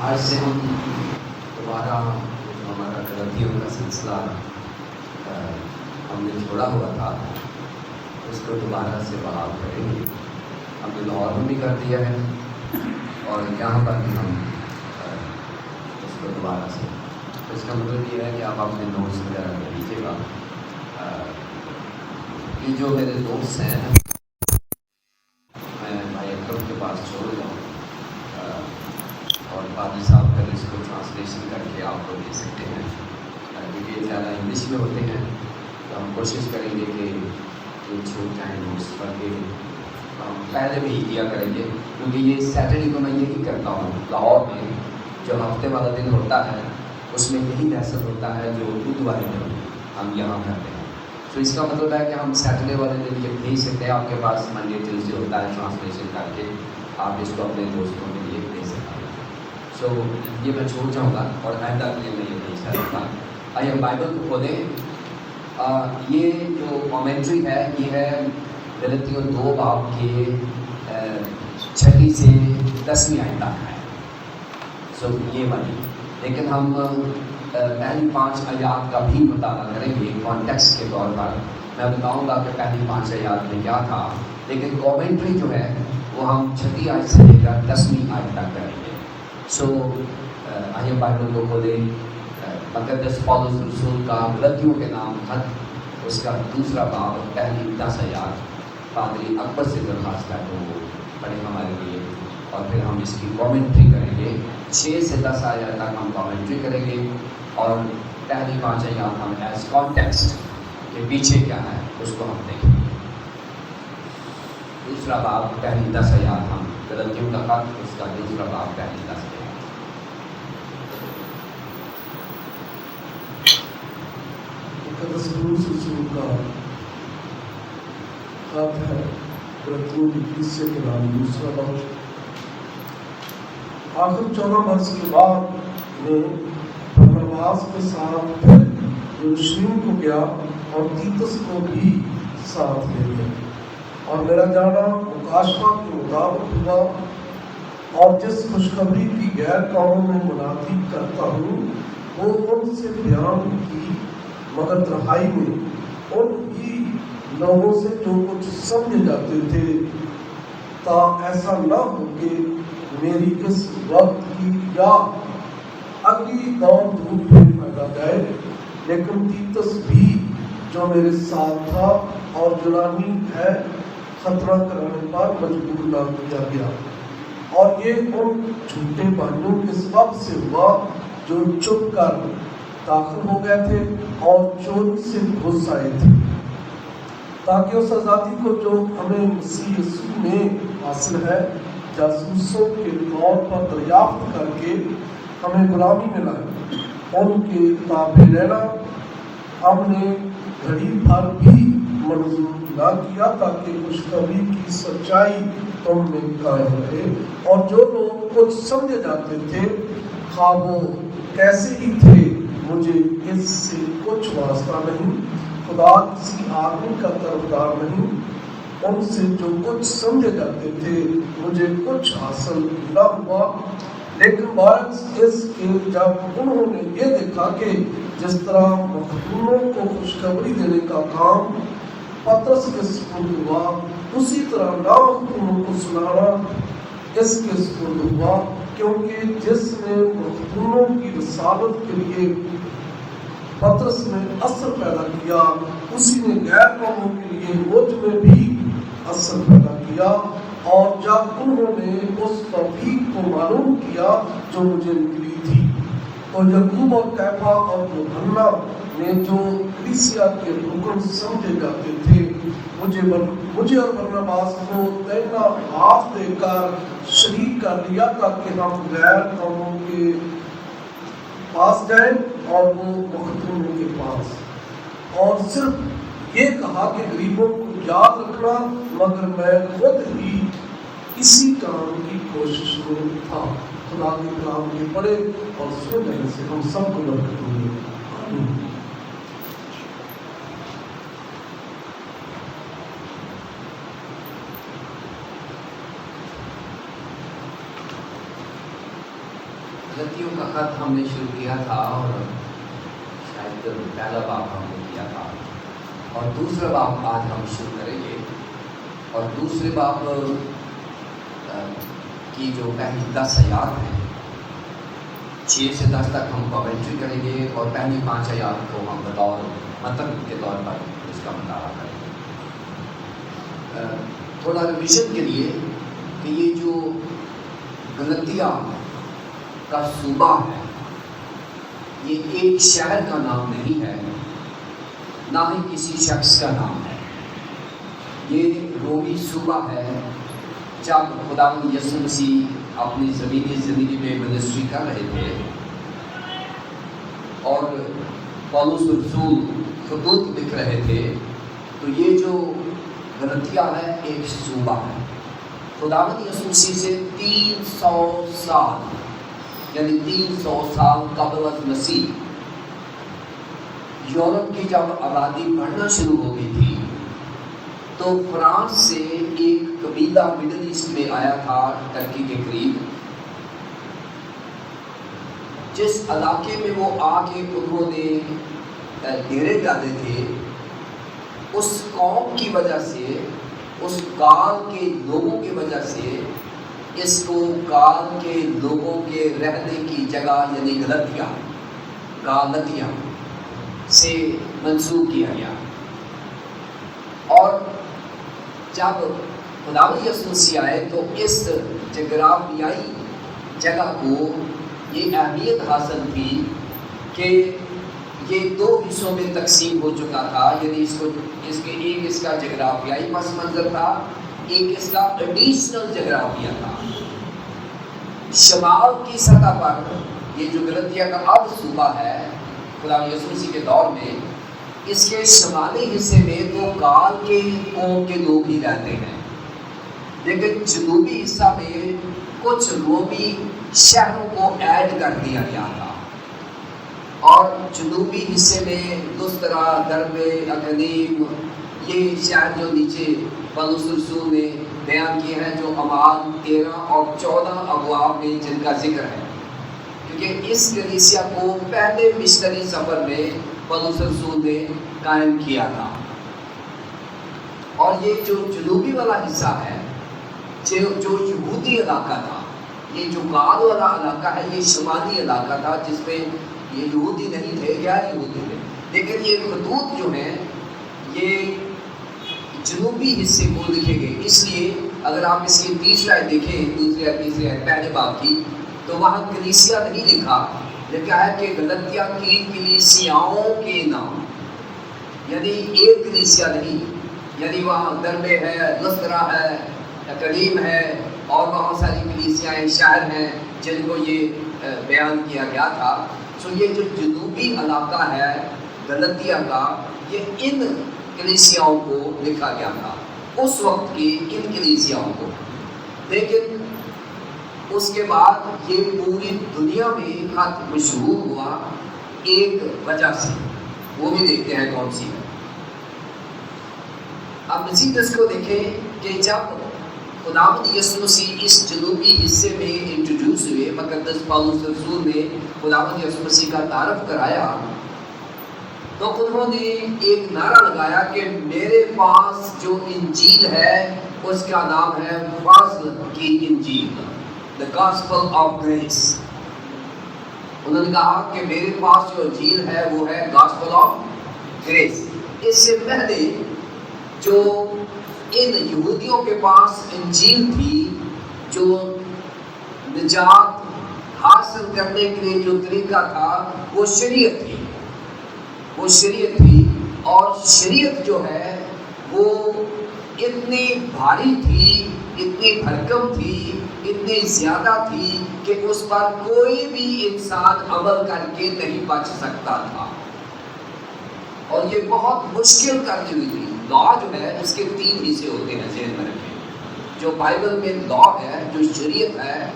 آج سے ہم دوبارہ ہمارا غلطیوں کا سلسلہ ہم نے چھوڑا ہوا تھا اس کو دوبارہ سے بحال کریں گے. ہم نے لاہور میں بھی کر دیا ہے اور یہاں پر بھی ہم اس کو دوبارہ سے. اس کا مطلب یہ ہے کہ آپ اپنے نوٹس وغیرہ کر لیجیے گا. یہ جو میرے دوست ہیں میں بھائی اکرم کے پاس چھوڑ جاؤں اور قاضی صاحب کا اس کو ٹرانسلیشن کر کے آپ کو دے سکتے ہیں کیونکہ یہ زیادہ انگلش میں ہوتے ہیں تو ہم کوشش کریں گے کہ یہ چھوٹ جائیں نوٹس پڑھ کے ہم پہلے بھی کیا کریں گے کیونکہ یہ سیٹرڈے کو میں یہی کرتا ہوں. لاہور میں جو ہفتے والا دن ہوتا ہے اس میں یہی بحث ہوتا ہے جو بدھ والے دن ہم یہاں کرتے ہیں. تو اس کا مطلب ہے کہ ہم سیٹرڈے والے دن یہ بھیج سکتے ہیں. آپ کے پاس منڈے ٹیوزڈے ہوتا ہے ٹرانسلیشن کر کے آپ اس کو اپنے دوستوں کے لیے بھیج سکتے ہیں. سو یہ میں چھوڑ جاؤں گا اور آئندہ کے لیے میں یہ بھیجتا رہوں گا. آئیے بائبل کو کھولیں. یہ جو کامنٹری ہے یہ ہے غلطیوں 2 باب کے 6 سے 10 آیت تک ہے. سو یہ والی لیکن ہم پہلی 5 آیات کا بھی مطالعہ کریں گے کانٹیکسٹ کے طور پر. میں بتاؤں گا کہ پہلی 5 آیات میں کیا تھا لیکن کامنٹری جو ہے وہ ہم 6 آیت سے لے کر 10 آیت تک کریں گے. سو آئیے بائبل کو کھولیں. مقدس پولس رسول کا غلطیوں کے نام خط اس کا 2 باب پہلی 10 آیات پادری اکبر سے درخواست ہے تو وہ پڑھیں ہمارے لیے اور پھر ہم اس کی کامنٹری کریں گے. 6 سے 10 آیات تک ہم کامنٹری کریں گے اور پہلی 5 آیات ہم ایز کانٹیکسٹ کے پیچھے کیا ہے اس کو ہم دیکھیں گے. 2 باب پہلی 10 آیات ہم غلطیوں کا خط اس کا 2 باب پہلی 10 آیات. مقدس پولس رسول کا خط ہے غلطیوں کی کلیسیا کے نام 2 باب. آخر 14 برس کے بعد میں برناباس کے ساتھ پھر یروشلم کو گیا اور تیتس کو بھی ساتھ لے گیا اور میرا جانا مکاشفہ کے مطابق ہوا اور جس خوشخبری کی غیر قوموں میں منادی کرتا ہوں وہ ان سے بیان کی مگر تنہائی میں ان ہی لوگوں سے جو کچھ سمجھے جاتے تھے تا ایسا نہ ہو کہ میری اس وقت کی یا اگلی دور دھوپ میں پیدا جائے. لیکن تیتس بھی جو میرے ساتھ تھا اور یونانی ہے خطرہ کرانے پر مجبور نہ کیا گیا اور یہ ان جھوٹے بھائیوں کے سبب سے ہوا جو چپ کر داخل ہو گئے تھے اور چوری سے گھس آئے تھے تاکہ اس آزادی کو جو ہمیں مسیح یسوع میں حاصل ہے جاسوسوں کے طور پر دریافت کر کے ہمیں غلامی میں لائے. ان کے تابع رہنا ہم نے گھڑی بھر بھی منظور نہ کیا تاکہ خوشخبری کی سچائی تم میں قائم رہے. اور جو لوگ کچھ سمجھے جاتے تھے خواہ وہ کیسے ہی تھے مجھے اس سے کچھ واسطہ نہیں. خدا کسی آدمی کا طرفدار نہیں. ان سے جو کچھ سمجھے جاتے تھے مجھے کچھ حاصل نہ ہوا. لیکن برعکس اس کے جب انہوں نے یہ دیکھا کہ جس طرح مخدوموں کو خوشخبری دینے کا کام پطرس کے سپرد ہوا اسی طرح نامخدوموں کو سنانا اس کے سپرد ہوا. کیونکہ جس نے مخدوموں کی رسالت کے لیے پطرس میں اثر پیدا کیا اسی نے غیر قوموں کے لیے مجھ میں بھی اثر پیدا کیا. اور جب انہوں نے اس توفیق کو معلوم کیا جو مجھے ملی تھی تو یعقوب اور کیفا اور یوحنا نے جو کلیسیا کے رکن سمجھے جاتے تھے مجھے اور برناباس کو دینا ہاتھ دے کر شریک کر لیا تاکہ ہم غیر قوموں کے پاس جائیں اور وہ مخدوموں کے پاس. اور صرف یہ کہا کہ غریبوں کو یاد رکھنا مگر میں خود ہی اسی کام کی کوشش میں تھا. خدا کے کلام کے پڑھے اور سننے سے ہم سب کو برکت ہوگی. آمین. غلطیوں کا خط ہم نے شروع کیا تھا اور شاید پہلا باب ہم نے کیا تھا اور دوسرا باب آج ہم شروع کریں گے اور دوسرے باب کی جو پہلی 10 آیات ہیں 6 سے 10 تک ہم کامنٹری کریں گے اور پہلی 5 آیات کو ہم بطور متن کے طور پر اس کا مطالعہ کریں گے. تھوڑا ریویژن کے لیے کہ یہ جو غلطیہ کا صوبہ ہے یہ ایک شہر کا نام نہیں ہے، نہ ہی کسی شخص کا نام ہے. یہ رومی صوبہ ہے. جب خداوند یسوع مسیح اپنی زمینی میں منسٹری کر رہے تھے اور پولس رسول خطوط لکھ رہے تھے تو یہ جو غلطیہ ہے ایک صوبہ ہے. خداوند یسوع مسیح سے 300 سال یعنی 300 سال قبل از مسیح یورپ کی جب آبادی بڑھنا شروع ہو گئی تھی تو فرانس سے ایک قبیلہ مڈل ایسٹ میں آیا تھا ترکی کے قریب. جس علاقے میں وہ آ کے انہوں نے ڈیرے ڈالے تھے اس قوم کی وجہ سے، اس گال کے لوگوں کی وجہ سے اس کو گال کے لوگوں کے رہنے کی جگہ یعنی غلطیہ سے منسوب کیا گیا. اور جب خداوند یسوع مسیح آئے تو اس جغرافیائی جگہ کو یہ اہمیت حاصل تھی کہ یہ 2 حصوں میں تقسیم ہو چکا تھا. یعنی ایک اس کا جغرافیائی پس منظر تھا، ایک اس کا ایڈیشنل جغرافیہ تھا. شمال کی سطح پر یہ جو غلطیہ کا اب صوبہ ہے خداوند یسوع مسیح کے دور میں، اس کے شمالی حصے میں تو گال کے قوم کے لوگ ہی رہتے ہیں، لیکن جنوبی حصہ میں کچھ رومی شہروں کو ایڈ کر دیا گیا تھا. اور جنوبی حصے میں لسترا، دربے، اقلیم، یہ شہر جو نیچے پولس رسول نے بیان کیے ہیں جو اعمال 13 اور 14 ابواب میں جن کا ذکر ہے، کیونکہ اس کلیسیا کو پہلے مشنری سفر میں پولس رسول نے قائم کیا تھا. اور یہ جو جنوبی والا حصہ ہے جو یہودی علاقہ تھا، یہ جو گال والا علاقہ ہے یہ شمالی علاقہ تھا جس میں یہ یہودی نہیں تھے، غیر یہودی تھے. لیکن یہ خطوط جو ہیں یہ جنوبی حصے کو لکھے گئے. اس لیے اگر آپ اس کی تیسری آیت دیکھیں، دوسری آیت تیسری آیت پہلے باب کی، تو وہاں کلیسیا نہیں لکھا، لکھا ہے کہ غلطیہ کی کلیسیاؤں کے نام، یعنی ایک کلیسیا نہیں. یعنی وہاں دربے ہے، لسترا ہے، اقلیم ہے اور بہت ساری کلیسیاں شہر ہیں جن کو یہ بیان کیا گیا تھا. سو یہ جو جنوبی علاقہ ہے غلطیہ کا، یہ ان کلیسیاؤں کو لکھا گیا تھا، اس وقت کی ان کلیسیاؤں کو. لیکن اس کے بعد یہ پوری دنیا میں خط مشہور ہوا ایک وجہ سے، وہ بھی دیکھتے ہیں کون سی ہے. اب مزید اس کو دیکھیں کہ جب خداوند یسوع مسیح اس جنوبی حصے میں انٹروڈیوس ہوئے، مقدس پولس رسول نے خداوند یسوع مسیح کا تعارف کرایا تو انہوں نے ایک نعرہ لگایا کہ میرے پاس جو انجیل ہے اس کا نام ہے فضل کی انجیل، The Gospel of Grace. انہوں نے کہا کہ میرے پاس جو انجیل ہے وہ ہے Gospel of Grace. اس سے پہلے جو ان یہودیوں کے پاس انجیل تھی، جو نجات حاصل کرنے کے لیے جو طریقہ تھا وہ شریعت تھی، وہ شریعت تھی. اور شریعت جو ہے وہ اتنی بھاری تھی، اتنی بھرکم تھی، اتنی زیادہ تھی کہ اس پر کوئی بھی انسان عمل کر کے نہیں بچ سکتا تھا. اور یہ بہت مشکل کرنی ہوئی تھی. لا جو ہے اس کے 3 حصے ہوتے ہیں، ذہن میں رکھیں. جو بائبل میں لا ہے، جو شریعت ہے،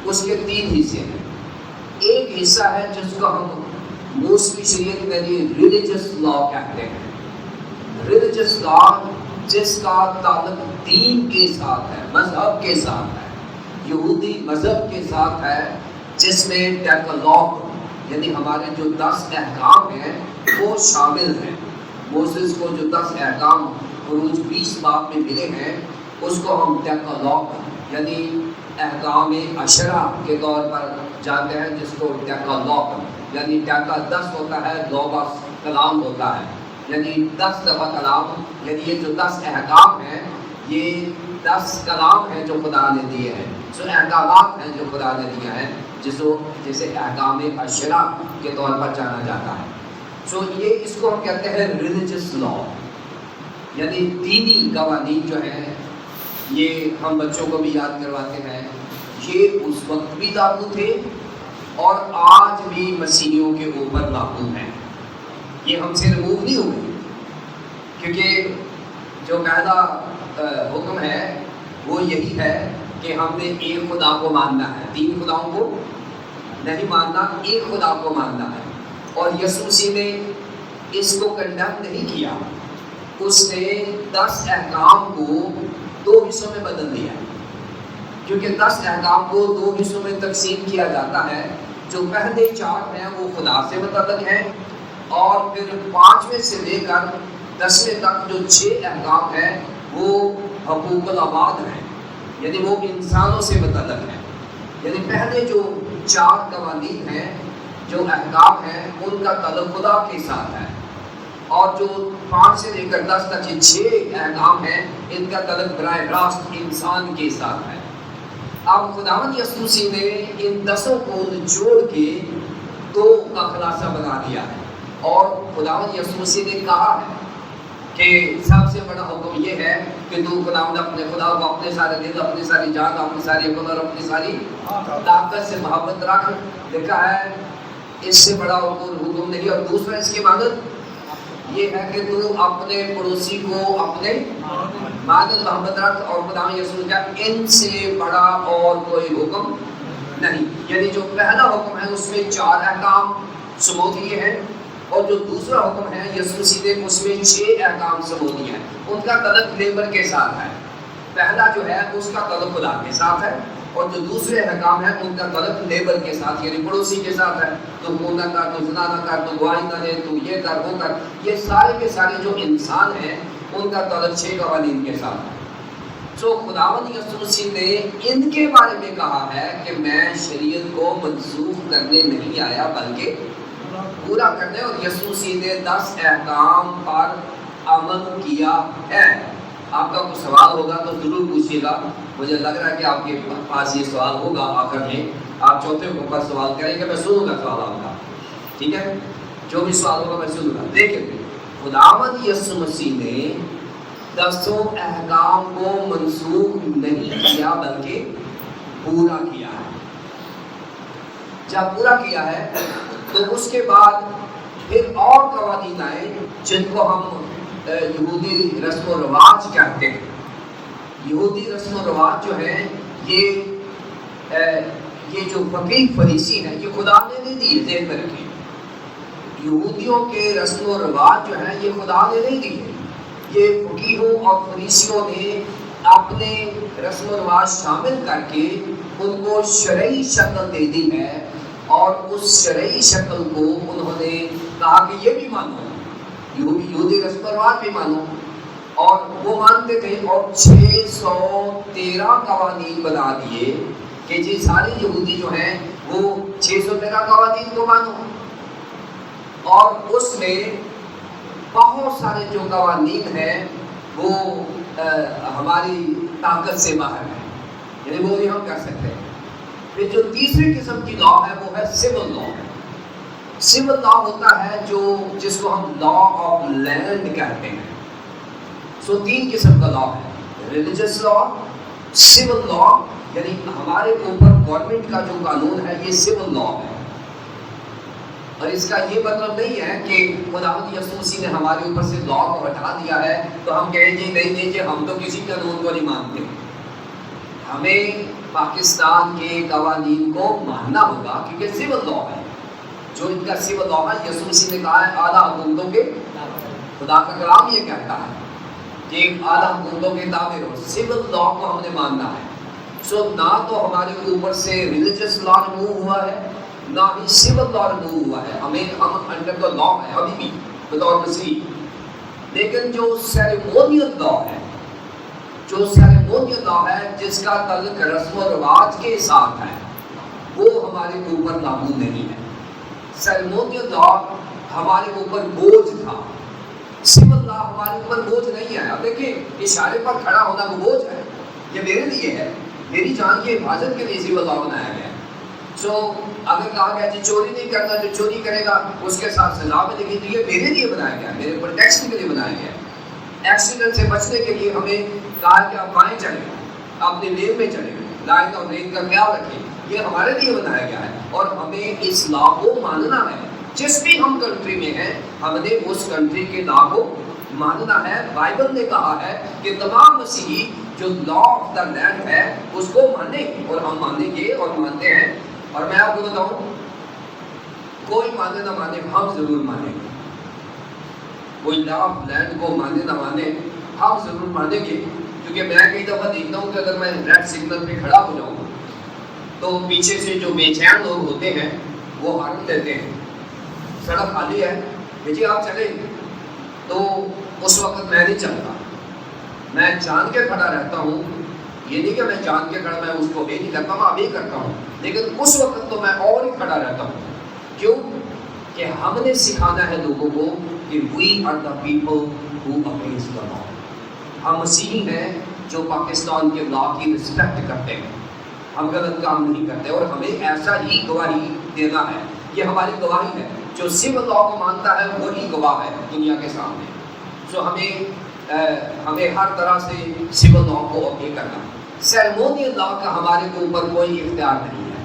اس کے 3 حصے ہیں. ایک حصہ ہے جس کو ہم موسمی شریعت میں ریلیجس لا کہتے ہیں. ریلیجس لا جس کا تعلق دین کے ساتھ ہے، مذہب کے ساتھ ہے، یہودی مذہب کے ساتھ ہے. جس میں ڈیکالوگ یعنی ہمارے جو 10 احکام ہیں وہ شامل ہیں. موسیس کو جو 10 احکام خروج 20 باب میں ملے ہیں اس کو ہم ڈیکالوگ یعنی احکام عشرہ کے طور پر جانتے ہیں، جس کو ڈیکالوگ یعنی ڈیکا 10 ہوتا ہے، لوگوس کلام ہوتا ہے، یعنی 10 دفعہ کلام. یعنی یہ جو 10 احکام ہیں یہ 10 کلام ہیں جو خدا نے دیے ہیں، جو احکامات ہیں جو خدا نے دیا ہے، جسے احکام عشرہ کے طور پر جانا جاتا ہے. سو یہ اس کو ہم کہتے ہیں ریلیجس لا، یعنی دینی قوانین جو ہیں. یہ ہم بچوں کو بھی یاد کرواتے ہیں. یہ اس وقت بھی لاگو تھے اور آج بھی مسیحیوں کے اوپر لاگو ہیں. یہ ہم سے ریموو نہیں ہوئے، کیونکہ جو پہلا حکم ہے وہ یہی ہے کہ ہم نے ایک خدا کو ماننا ہے، 3 خداؤں کو نہیں ماننا، ایک خدا کو ماننا ہے. اور یسوع مسیح نے اس کو کنڈیم نہیں کیا، اس نے 10 احکام کو 2 حصوں میں بدل دیا، کیونکہ 10 احکام کو 2 حصوں میں تقسیم کیا جاتا ہے. جو پہلے 4 ہیں وہ خدا سے متعلق ہیں، اور پھر 5ویں سے لے کر 10ویں تک جو 6 احکام ہیں وہ حقوق العباد ہیں، یعنی وہ انسانوں سے متعلق ہیں. یعنی پہلے جو 4 قوانین ہیں، جو احکام ہیں، ان کا تعلق خدا کے ساتھ ہے، اور جو 5 سے لے کر 10 تک یہ 6 احکام ہیں، ان کا تعلق براہ راست انسان کے ساتھ ہے. اب خداوند یسوع مسیح نے ان 10 کو جوڑ کے 2 کا خلاصہ بنا دیا ہے، اور خداوند یسوع مسیح نے کہا ہے کہ سب سے بڑا حکم یہ ہے کہ تو خداوند اپنے خدا کو اپنے سارے دل، اپنی ساری جان، اپنی ساری عقل اور اپنی ساری طاقت سے محبت رکھ. لکھا ہے اس سے بڑا حکم نہیں. اور دوسرا اس کی عبادت یہ ہے کہ تو اپنے پڑوسی کو اپنے مانند محبت رکھ، اور خداوند یسوع کا ان سے بڑا اور کوئی حکم نہیں. یعنی جو پہلا حکم ہے اس میں 4 احکام سمو دیے ہیں، اور جو دوسرا حکم ہے یسوع مسیح نے اس میں 6 احکام سمو دیے ہیں. ان کا تعلق نیبر کے ساتھ ہے. پہلا جو ہے اس کا تعلق خدا کے ساتھ ہے، اور جو دوسرے احکام ہیں ان کا تعلق نیبر کے ساتھ یعنی پڑوسی کے ساتھ ہے. تو خون نہ کر، تو زنا نہ کر، تو گواہی نہ دے، تو یہ کر وہ کر. یہ سارے کے سارے جو انسان ہیں ان کا تعلق 6 قوانین کے ساتھ ہے. سو خداوند یسوع مسیح نے ان کے بارے میں کہا ہے کہ میں شریعت کو منسوخ کرنے نہیں آیا بلکہ پورا کرنے. اور یسوع مسیح نے 10 احکام پر عمل کیا ہے. آپ کا کوئی سوال ہوگا تو ضرور پوچھیے گا. مجھے لگ رہا ہے کہ آپ کے پاس یہ سوال ہوگا. آخر میں آپ چوتھے پر سوال کریں گے، میں سنوں گا سوال آپ کا. ٹھیک ہے، جو بھی سوال ہوگا میں سنوں گا. دیکھیں خداوند یسوع مسیح نے 10 احکام کو منسوخ نہیں کیا بلکہ پورا کیا ہے. جب پورا کیا ہے تو اس کے بعد پھر اور قوانین آئے جن کو ہم یہودی رسم و رواج کہتے ہیں. یہودی رسم و رواج جو ہیں یہ جو فقیہ فریسی ہیں یہ خدا نے نہیں دیے. ذہن میں رکھیں، یہودیوں کے رسم و رواج جو ہیں یہ خدا نے نہیں دیے. یہ فقیہوں اور فریسیوں نے اپنے رسم و رواج شامل کر کے ان کو شرعی شکل دے دی ہے، اور اس شرعی شکل کو انہوں نے کہا کہ یہ بھی مانو، یہودی رسم و رواج بھی مانو. اور وہ مانتے تھے، اور 613 قوانین بنا دیے کہ جی سارے یہودی جو ہیں وہ 613 قوانین کو مانو. اور اس میں بہت سارے جو قوانین ہیں وہ ہماری طاقت سے باہر ہیں، یعنی وہ نہیں ہم کر سکتے. پھر جو تیسری قسم کی لا ہے وہ ہے سول لا. سول لا ہوتا ہے جس کو ہم لا آف لینڈ کہتے ہیں. سو 3 قسم کا لا ہے: ریلیجس لا، سول لا یعنی ہمارے اوپر گورنمنٹ کا جو قانون ہے یہ سول لا ہے. اور اس کا یہ مطلب نہیں ہے کہ خداوند یسوع مسیح نے ہمارے اوپر سے لا کو ہٹا دیا ہے تو ہم کہیں جی نہیں جی ہم تو کسی قانون کو نہیں مانتے. ہمیں پاکستان کے قوانین کو ماننا ہوگا کیونکہ سول لا ہے. جو ان کا سول لا ہے یسوع مسیح نے کہا ہے اعلیٰ حکومتوں کے، خدا کا کلام یہ کہتا ہے کہ اعلیٰ حکومتوں کے تابع رہو. سول لا کو ہم نے ماننا ہے. سو نہ تو ہمارے اوپر سے ریلیجس لا ریموو ہوا ہے، نہ ہی سول لا ریموو ہوا ہے، ہم انڈر دا لا ہے ابھی بھی بطور مسیح. لیکن جو سیریمونیل لا ہے، جو سیریمونیل لا ہے جس کا تعلق رسم و رواج کے ساتھ ہے، وہ ہمارے اوپر لاگو نہیں ہے. سیریمونیل لا ہمارے اوپر بوجھ تھا، سول لا ہمارے اوپر بوجھ نہیں ہے. اب دیکھیں اشارے پر کھڑا ہونا وہ بوجھ ہے، یہ میرے لیے ہے، میری جان کی حفاظت کے لیے سول لا بنایا گیا. سو اگر کہا گیا جی چوری نہیں کرنا، جو چوری کرے گا اس کے ساتھ سزا ملے گی، تو یہ میرے لیے بنایا گیا، میرے پروٹیکشن کے لیے بنایا گیا. ایکسیڈنٹ سے بچنے کے لیے ہمیں کہا کہ آپ بائیں چلیں، اپنے لین میں چلیں، لائن اور لین کا خیال رکھیں، یہ ہمارے لیے بنایا گیا ہے. اور ہمیں اس لا کو ماننا ہے. جس بھی ہم کنٹری میں ہیں ہم نے اس کنٹری کے لا کو ماننا ہے. بائبل نے کہا ہے کہ تمام مسیحی جو لا آف دا لینڈ ہے اس کو مانیں، اور ہم مانیں گے اور مانتے ہیں. اور میں آپ کو بتاؤں، کوئی مانے نہ مانے ہم ضرور مانیں گے. کوئی لا آف لینڈ کو مانے نہ مانے ہم ضرور مانیں گے. کیونکہ میں کئی دفعہ دیکھتا ہوں کہ اگر میں ریڈ سگنل پہ کھڑا ہو جاؤں تو پیچھے سے جو بے چین لوگ ہوتے ہیں وہ ہارن دیتے ہیں، سڑک خالی ہے جی آپ چلیں، تو اس وقت میں نہیں چلتا، میں جان کے کھڑا رہتا ہوں. یہ نہیں کہ میں جان کے کھڑا میں اس کو بھی نہیں کرتا، میں ابھی کرتا ہوں، لیکن اس وقت تو میں اور ہی کھڑا رہتا ہوں. کیوں کہ ہم نے سکھانا ہے لوگوں کو کہ we are the people who against the law. ہم مسیحی ہیں جو پاکستان کے لا کی رسپیکٹ کرتے ہیں، ہم غلط کام نہیں کرتے، اور ہمیں ایسا ہی گواہی دینا ہے. یہ ہماری گواہی ہے. جو سول لا کو مانتا ہے وہی گواہ ہے دنیا کے سامنے. سو ہمیں ہر طرح سے سول لا کو اوبے کرنا. سیریمونیل لا کا ہمارے اوپر کوئی اختیار نہیں ہے.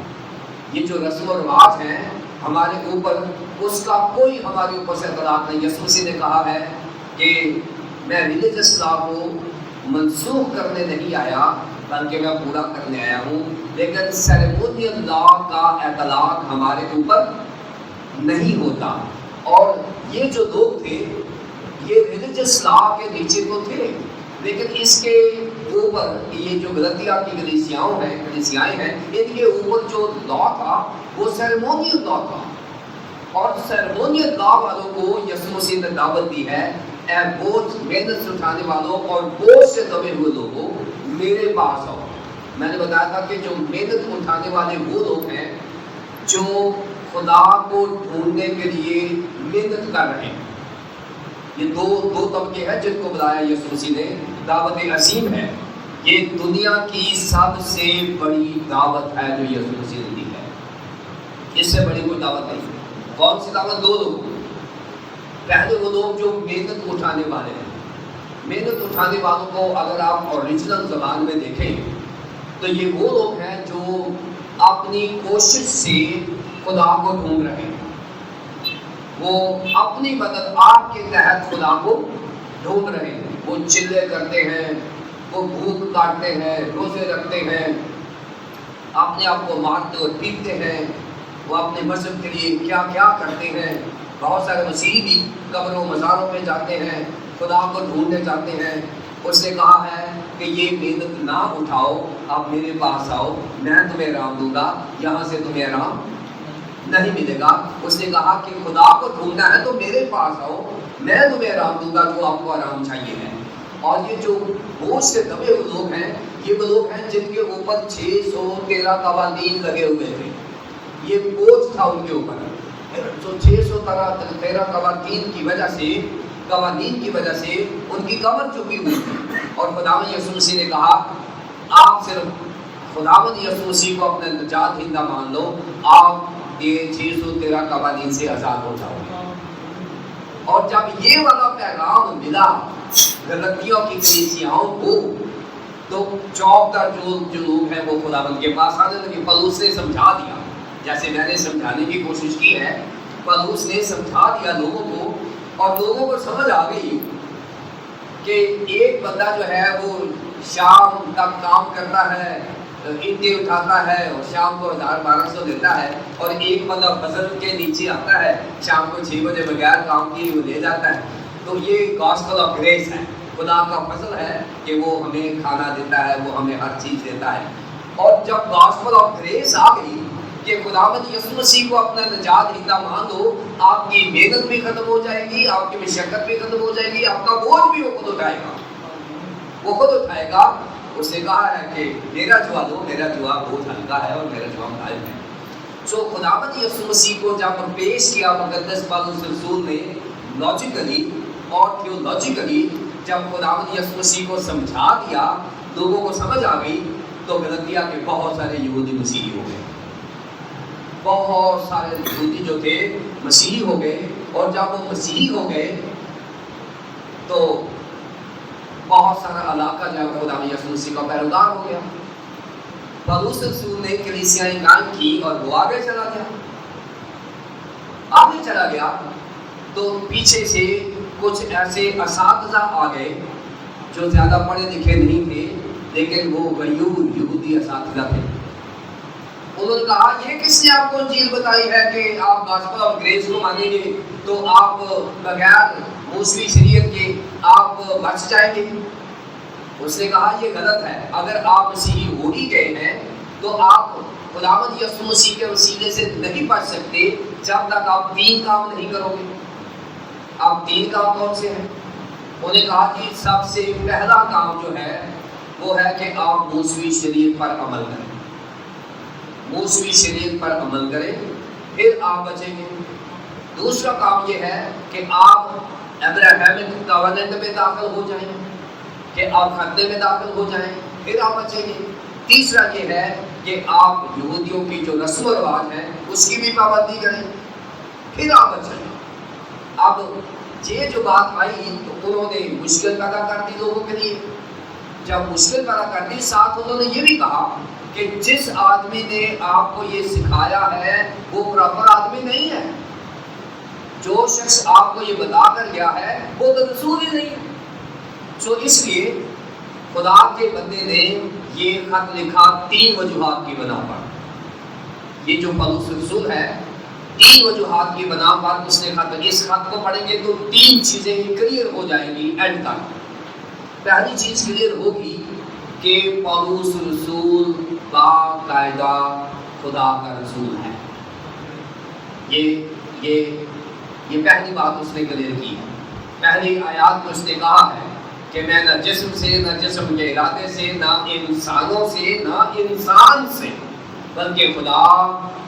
یہ جو رسم و رواج ہیں ہمارے اوپر، اس کا کوئی ہمارے اوپر سے اطلاق نہیں. یسوع مسیح نے کہا ہے کہ میں ریلیجس لا کو منسوخ کرنے نہیں آیا بلکہ میں پورا کرنے آیا ہوں. لیکن سیریمونیل لا کا اطلاق ہمارے اوپر نہیں ہوتا. اور یہ جو لوگ تھے یہ ریلیجس لا کے نیچے تو تھے، لیکن اس کے اوپر یہ جو غلطیہ کی کلیسیائیں ہیں ان کے اوپر جو لا تھا وہ سیریمونیل لا تھا. اور سیریمونیل لا والوں کو یسوع مسیح نے دعوت دی ہے، اے بوجھ محنت سے اٹھانے والوں اور بوجھ سے دبے ہوئے لوگوں میرے پاس آؤ. میں نے بتایا تھا کہ جو محنت اٹھانے والے وہ لوگ ہیں جو خدا کو ڈھونڈنے کے لیے محنت کر رہے ہیں. یہ دو طبقے ہیں جن کو بلایا یسوع مسیح نے. دعوت عظیم ہے، یہ دنیا کی سب سے بڑی دعوت ہے جو یسوع مسیح نے دی ہے. اس سے بڑی کوئی دعوت نہیں. کون سی دعوت؟ دو لوگ. پہلے وہ لوگ جو محنت اٹھانے والے ہیں. محنت اٹھانے والوں کو اگر آپ اوریجنل زبان میں دیکھیں تو یہ وہ لوگ ہیں جو اپنی کوشش سے خدا کو ڈھونڈ رہے ہیں. وہ اپنی مدد آپ کے تحت خدا کو ڈھونڈ رہے ہیں. وہ چلے کرتے ہیں، وہ بھوک کاٹتے ہیں، روزے رکھتے ہیں، اپنے آپ کو مارتے اور پیٹتے ہیں، وہ اپنے مذہب کے لیے کیا کیا کرتے ہیں. بہت سارے مسیحی بھی قبروں مزاروں پہ جاتے ہیں، خدا کو ڈھونڈنے جاتے ہیں. اس نے کہا ہے کہ یہ محنت نہ اٹھاؤ، آپ میرے پاس آؤ، میں تمہیں آرام دوں گا، یہاں سے تمہیں آرام نہیں ملے گا. اس نے کہا کہ خدا کو ڈھونڈنا ہے تو میرے پاس آؤ، میں تمہیں آرام دوں گا جو آپ کو آرام چاہیے ہے. اور یہ جو بوجھ سے دبے ہوئے لوگ ہیں یہ وہ لوگ ہیں جن کے اوپر 613 قوانین لگے ہوئے تھے. یہ بوجھ تھا ان کے اوپر. جو 613 قوانین کی وجہ سے ان کی کمر جھکی ہوئی تھی. اور خداوند یسوع مسیح نے کہا آپ صرف خداوند یسوع مسیح کو اپنا نجات دہندہ مان لو، آپ یہ 613 قوانین سے آزاد ہو جاؤ گے. اور جب یہ والا پیغام ملا غلطیوں کی کلیسیاؤں کو تو چوکدار جو لوگ ہیں وہ خداوند کے پاس آنے لگے. پولس نے سمجھا دیا، جیسے میں نے سمجھانے کی کوشش کی ہے. پولس نے سمجھا دیا لوگوں کو، اور لوگوں کو سمجھ آ گئی کہ ایک بندہ جو ہے وہ شام تک کام کرتا ہے، اینٹیں اٹھاتا ہے اور شام کو 1200 دیتا ہے، اور ایک بندہ فضل کے نیچے آتا ہے شام کو 6 بجے بغیر کام کیے وہ لے جاتا ہے. تو یہ گاسپل آف گریس ہے، خدا کا فضل ہے کہ وہ ہمیں کھانا دیتا ہے، وہ ہمیں ہر چیز دیتا ہے. اور جب گاسپل آف گریس آ گئی کہ خداوند یسوع مسیح کو اپنا نجات دہندہ مان دو، آپ کی محنت بھی ختم ہو جائے گی، آپ کی مشقت بھی ختم ہو جائے گی، آپ کا بوجھ بھی وہ خود اٹھائے گا، وہ خود اٹھائے گا۔ اس نے کہا ہے کہ میرا جوا دو، میرا جوا بہت ہلکا ہے اور میرا جوا غالب ہے۔ سو خداوند یسوع مسیح کو جب پیش کیا مقدس پالوس رسول نے لاجیکلی اور تھیولوجیکلی، جب خداوند یسوع مسیح کو سمجھا دیا، لوگوں کو سمجھ آ گئی، تو غلطیہ کے بہت سارے یہودی مسیحی ہو گئے، بہت سارے یہودی جو تھے مسیحی ہو گئے، اور جب وہ مسیحی ہو گئے تو بہت سارا علاقہ جو ہے خداوند یسوع مسیح کا پیروکار ہو گیا۔ پالوس رسول نے کلیسیاں قائم کی اور وہ آگے چلا گیا تو پیچھے سے کچھ ایسے اساتذہ آ گئے جو زیادہ پڑھے لکھے نہیں تھے، لیکن وہ غیور یہودی اساتذہ تھے۔ انہوں نے کہا یہ کس نے آپ کو انجیل بتائی ہے کہ آپ گاسپل آف گریس کو مانیں گے تو آپ بغیر موسوی شریعت کے آپ بچ جائیں گے؟ اس نے کہا یہ غلط ہے، اگر آپ مسیحی ہو ہی گئے ہیں تو آپ خداوند یسوع مسیح کے وسیلے سے نہیں بچ سکتے جب تک آپ 3 کام نہیں کرو گے۔ آپ 3 کام کون سے ہیں؟ انہوں نے کہا کہ سب سے پہلا کام جو ہے وہ ہے کہ آپ موسوی شریعت پر عمل کریں، موسوی شریعت پر عمل کریں، پھر آپ بچیں گے۔ دوسرا کام یہ ہے کہ آپ ابراہیمک کووننٹ میں داخل ہو جائیں، کہ آپ خطے میں داخل ہو جائیں، پھر آپ بچیں گے۔ تیسرا یہ ہے کہ آپ یہودیوں کی جو رسم و رواج ہے اس کی بھی پابندی کریں، پھر آپ بچیں گے۔ اب یہ جو بات آئی تو انہوں نے مشکل پیدا کر دی لوگوں کے لیے۔ جب مشکل پیدا کر دی، ساتھ انہوں نے یہ بھی کہا کہ جس آدمی نے آپ کو یہ سکھایا ہے وہ پراپر آدمی نہیں ہے، جو شخص آپ کو یہ بتا کر گیا ہے وہ تو رسول ہی نہیں ہے۔ سو اس لیے خدا کے بندے نے یہ خط لکھا 3 وجوہات کی بنا پر۔ یہ جو پالوس رسول ہے 3 وجوہات کی بنا پر اس نے اس خط کو پڑھیں گے تو 3 چیزیں کلیئر ہو جائیں گی اینڈ تک۔ پہلی چیز کلیئر ہوگی کہ پالوس رسول باقاعدہ خدا کا رسول ہے۔ یہ پہلی بات اس نے کلیئر کی ہے۔ پہلی آیات میں اس نے کہا ہے کہ میں نہ جسم سے، نہ جسم کے ارادے سے، نہ انسانوں سے، نہ انسان سے، بلکہ خدا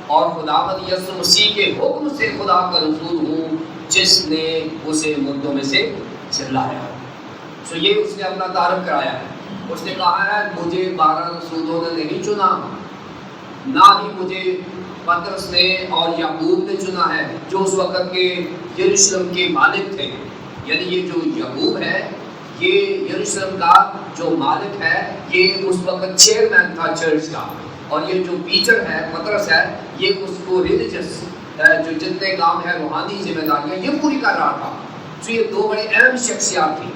اور خداوند یسوع مسیح کے حکم سے خدا کا رسول ہوں، جس نے اسے مردوں میں سے جلایا۔ سو یہ اس نے اپنا تعارف کرایا ہے۔ اس نے کہا ہے مجھے 12 رسولوں نے نہیں چنا، نہ ہی مجھے پترس نے اور یعقوب نے چنا ہے جو اس وقت کے یروشلم کے مالک تھے۔ یعنی یہ جو یعقوب ہے یہ یروشلم کا جو مالک ہے، یہ اس وقت چیئرمین تھا چرچ کا، اور یہ جو پیٹر ہے پترس ہے یہ اس کو ریلیجس جو جتنے کام ہے روحانی ذمہ داریاں یہ پوری کر رہا تھا۔ تو یہ 2 بڑے اہم شخصیات تھیں۔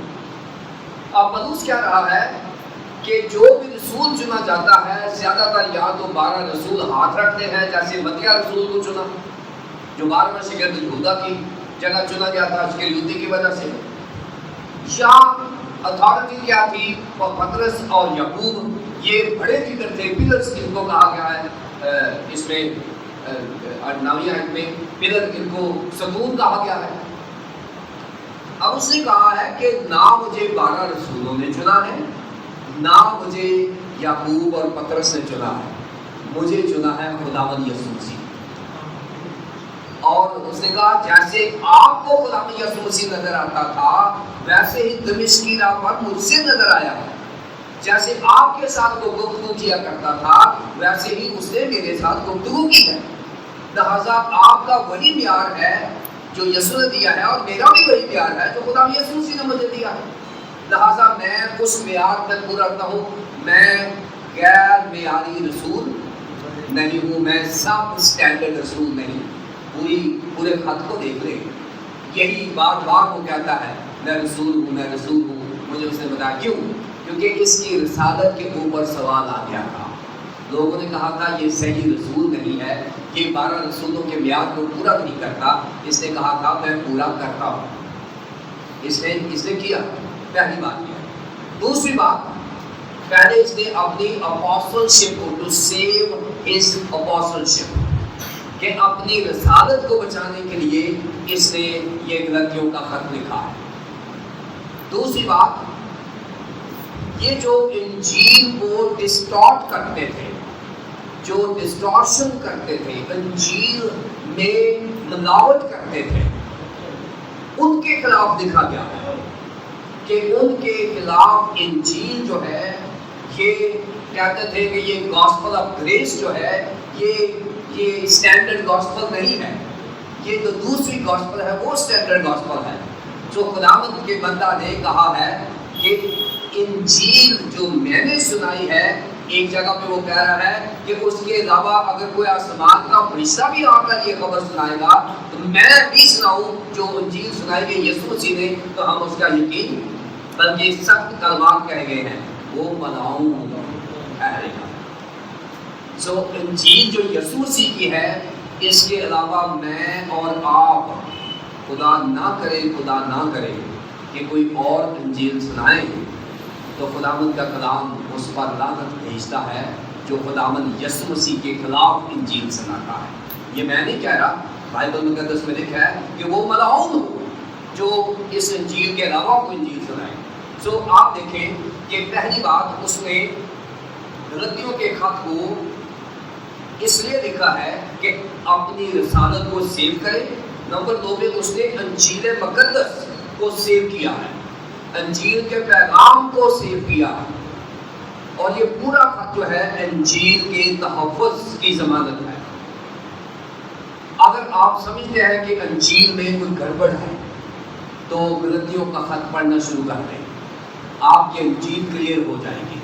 اب پالوس کہہ رہا ہے کہ جو بھی رسول چنا جاتا ہے زیادہ تر یا تو 12 رسول ہاتھ رکھتے ہیں، جیسے متیہ رسول کو چنا جو 12واں شاگرد یہودا کی جگہ چنا گیا تھا اسکریوتی کی وجہ سے، یا اتھارٹی کیا تھی پترس اور یعقوب یہ بڑے لیڈر تھے، پلرز ان کو کہا گیا ہے اس میں 9ویں آیت میں پلر ان کو ستون کہا گیا ہے۔ اب اس نے کہا ہے کہ نہ مجھے 12 رسولوں نے چنا ہے، نہ مجھے یعقوب اور پترس نے چنا ہے، مجھے چنا ہے خداوند یسوع مسیح۔ اور اس نے کہا جیسے آپ کو خداوند یسوع مسیح نظر آتا تھا ویسے ہی دمشق کی راہ پر مجھ سے نظر آیا ہے، جیسے آپ کے ساتھ وہ گفتگو کیا کرتا تھا ویسے ہی اس نے میرے ساتھ گفتگو کی ہے۔ لہٰذا آپ کا وہی معیار ہے جو یسوع نے دیا ہے، اور میرا بھی وہی معیار ہے جو خدا یسوع مسیح نے مجھے دیا ہے۔ لہٰذا میں اس معیار تک پورا رکھتا ہوں، میں غیر معیاری رسول نہیں ہوں، میں سب اسٹینڈرڈ رسول نہیں۔ پورے خط کو دیکھ لیں، یہی بار بار وہ کہتا ہے میں رسول ہوں، میں رسول ہوں۔ مجھے اس نے بتایا کیوں؟ کیونکہ اس کی رسالت کے اوپر سوال آ گیا تھا۔ لوگوں نے کہا تھا یہ صحیح رسول نہیں ہے، یہ 12 رسولوں کے معیار کو پورا نہیں کرتا۔ اس نے کہا تھا میں پورا کرتا ہوں۔ اس نے کیا، پہلی بات یہ۔ دوسری بات پہلے اس نے اپنی اپوسلشپ کو ٹو سیو ہز اپوسلشپ کہ اپنی رسالت کو بچانے کے لیے اس نے یہ غلطیوں کا خط لکھا ہے. دوسری بات، یہ جو انجیل کو ڈسٹارٹ کرتے تھے، جو ڈسٹارشن کرتے تھے، انجیل میں ملاوٹ کرتے تھے، ان کے خلاف لکھا گیا ہے کہ ان کے خلاف انجیل جو ہے یہ کہتے تھے کہ یہ گاسپل آف گریس جو ہے یہ اسٹینڈرڈ گاسپل نہیں ہے، یہ جو دوسری گاسپل ہے وہ اسٹینڈرڈ گاسپل ہے. جو خداوند کے بندہ نے کہا ہے کہ انجیل جو میں نے سنائی ہے، ایک جگہ پہ وہ کہہ رہا ہے کہ اس کے علاوہ اگر کوئی آسمان کا فرشتہ بھی آ کر یہ خبر سنائے گا تو میں بھی سناؤں جو انجیل سنائی گئی یسوع مسیح نے، تو ہم اس کا یقین، بلکہ سخت کلمات کہے گئے ہیں، وہ مناؤں ٹھہرے گا. سو انجیل جو یسوع مسیح کی ہے، اس کے علاوہ میں اور آپ خدا نہ کرے کہ کوئی اور انجیل سنائیں تو خداوند کا کلام اس پر لعنت بھیجتا ہے جو خداوند یسوع مسیح کے خلاف انجیل سناتا ہے. یہ میں نہیں کہہ رہا، بائبل مقدس میں لکھا ہے کہ وہ ملعون ہو جو اس انجیل کے علاوہ کوئی انجیل سنائے. سو آپ دیکھیں کہ پہلی بات، اس نے غلطیوں کے خط کو اس لیے لکھا ہے کہ اپنی رسالت کو سیو کرے. نمبر 2 پہ اس نے انجیل مقدس کو سیو کیا ہے، انجیل کے پیغام کو سیو کیا ہے، اور یہ پورا خط جو ہے انجیل کے تحفظ کی ضمانت ہے. اگر آپ سمجھتے ہیں کہ انجیل میں کوئی گڑبڑ ہے تو غلطیوں کا خط پڑھنا شروع کر دیں، آپ کی انجیل کلیئر ہو جائے گی،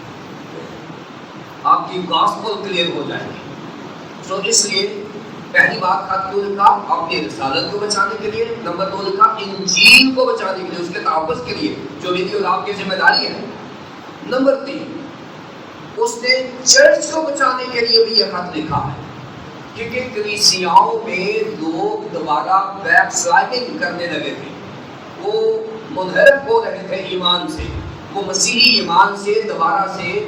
آپ کی گاسپل کلیئر ہو جائے گی. سو اس لیے پہلی بات خط کیوں لکھا؟ اپنی رسالت کو بچانے کے لیے. نمبر 2 لکھا انجیل کو بچانے کے لیے، اس کے تحفظ کے لیے جو میری اور آپ کی ذمہ داری ہے. نمبر 3، اس نے چرچ کو بچانے کے لیے بھی یہ خط لکھا ہے، کیونکہ کلیسیاؤں میں لوگ دوبارہ بیک سلائڈنگ کرنے لگے تھے، وہ منحرف ہو رہے تھے ایمان سے، وہ مسیحی ایمان سے دوبارہ سے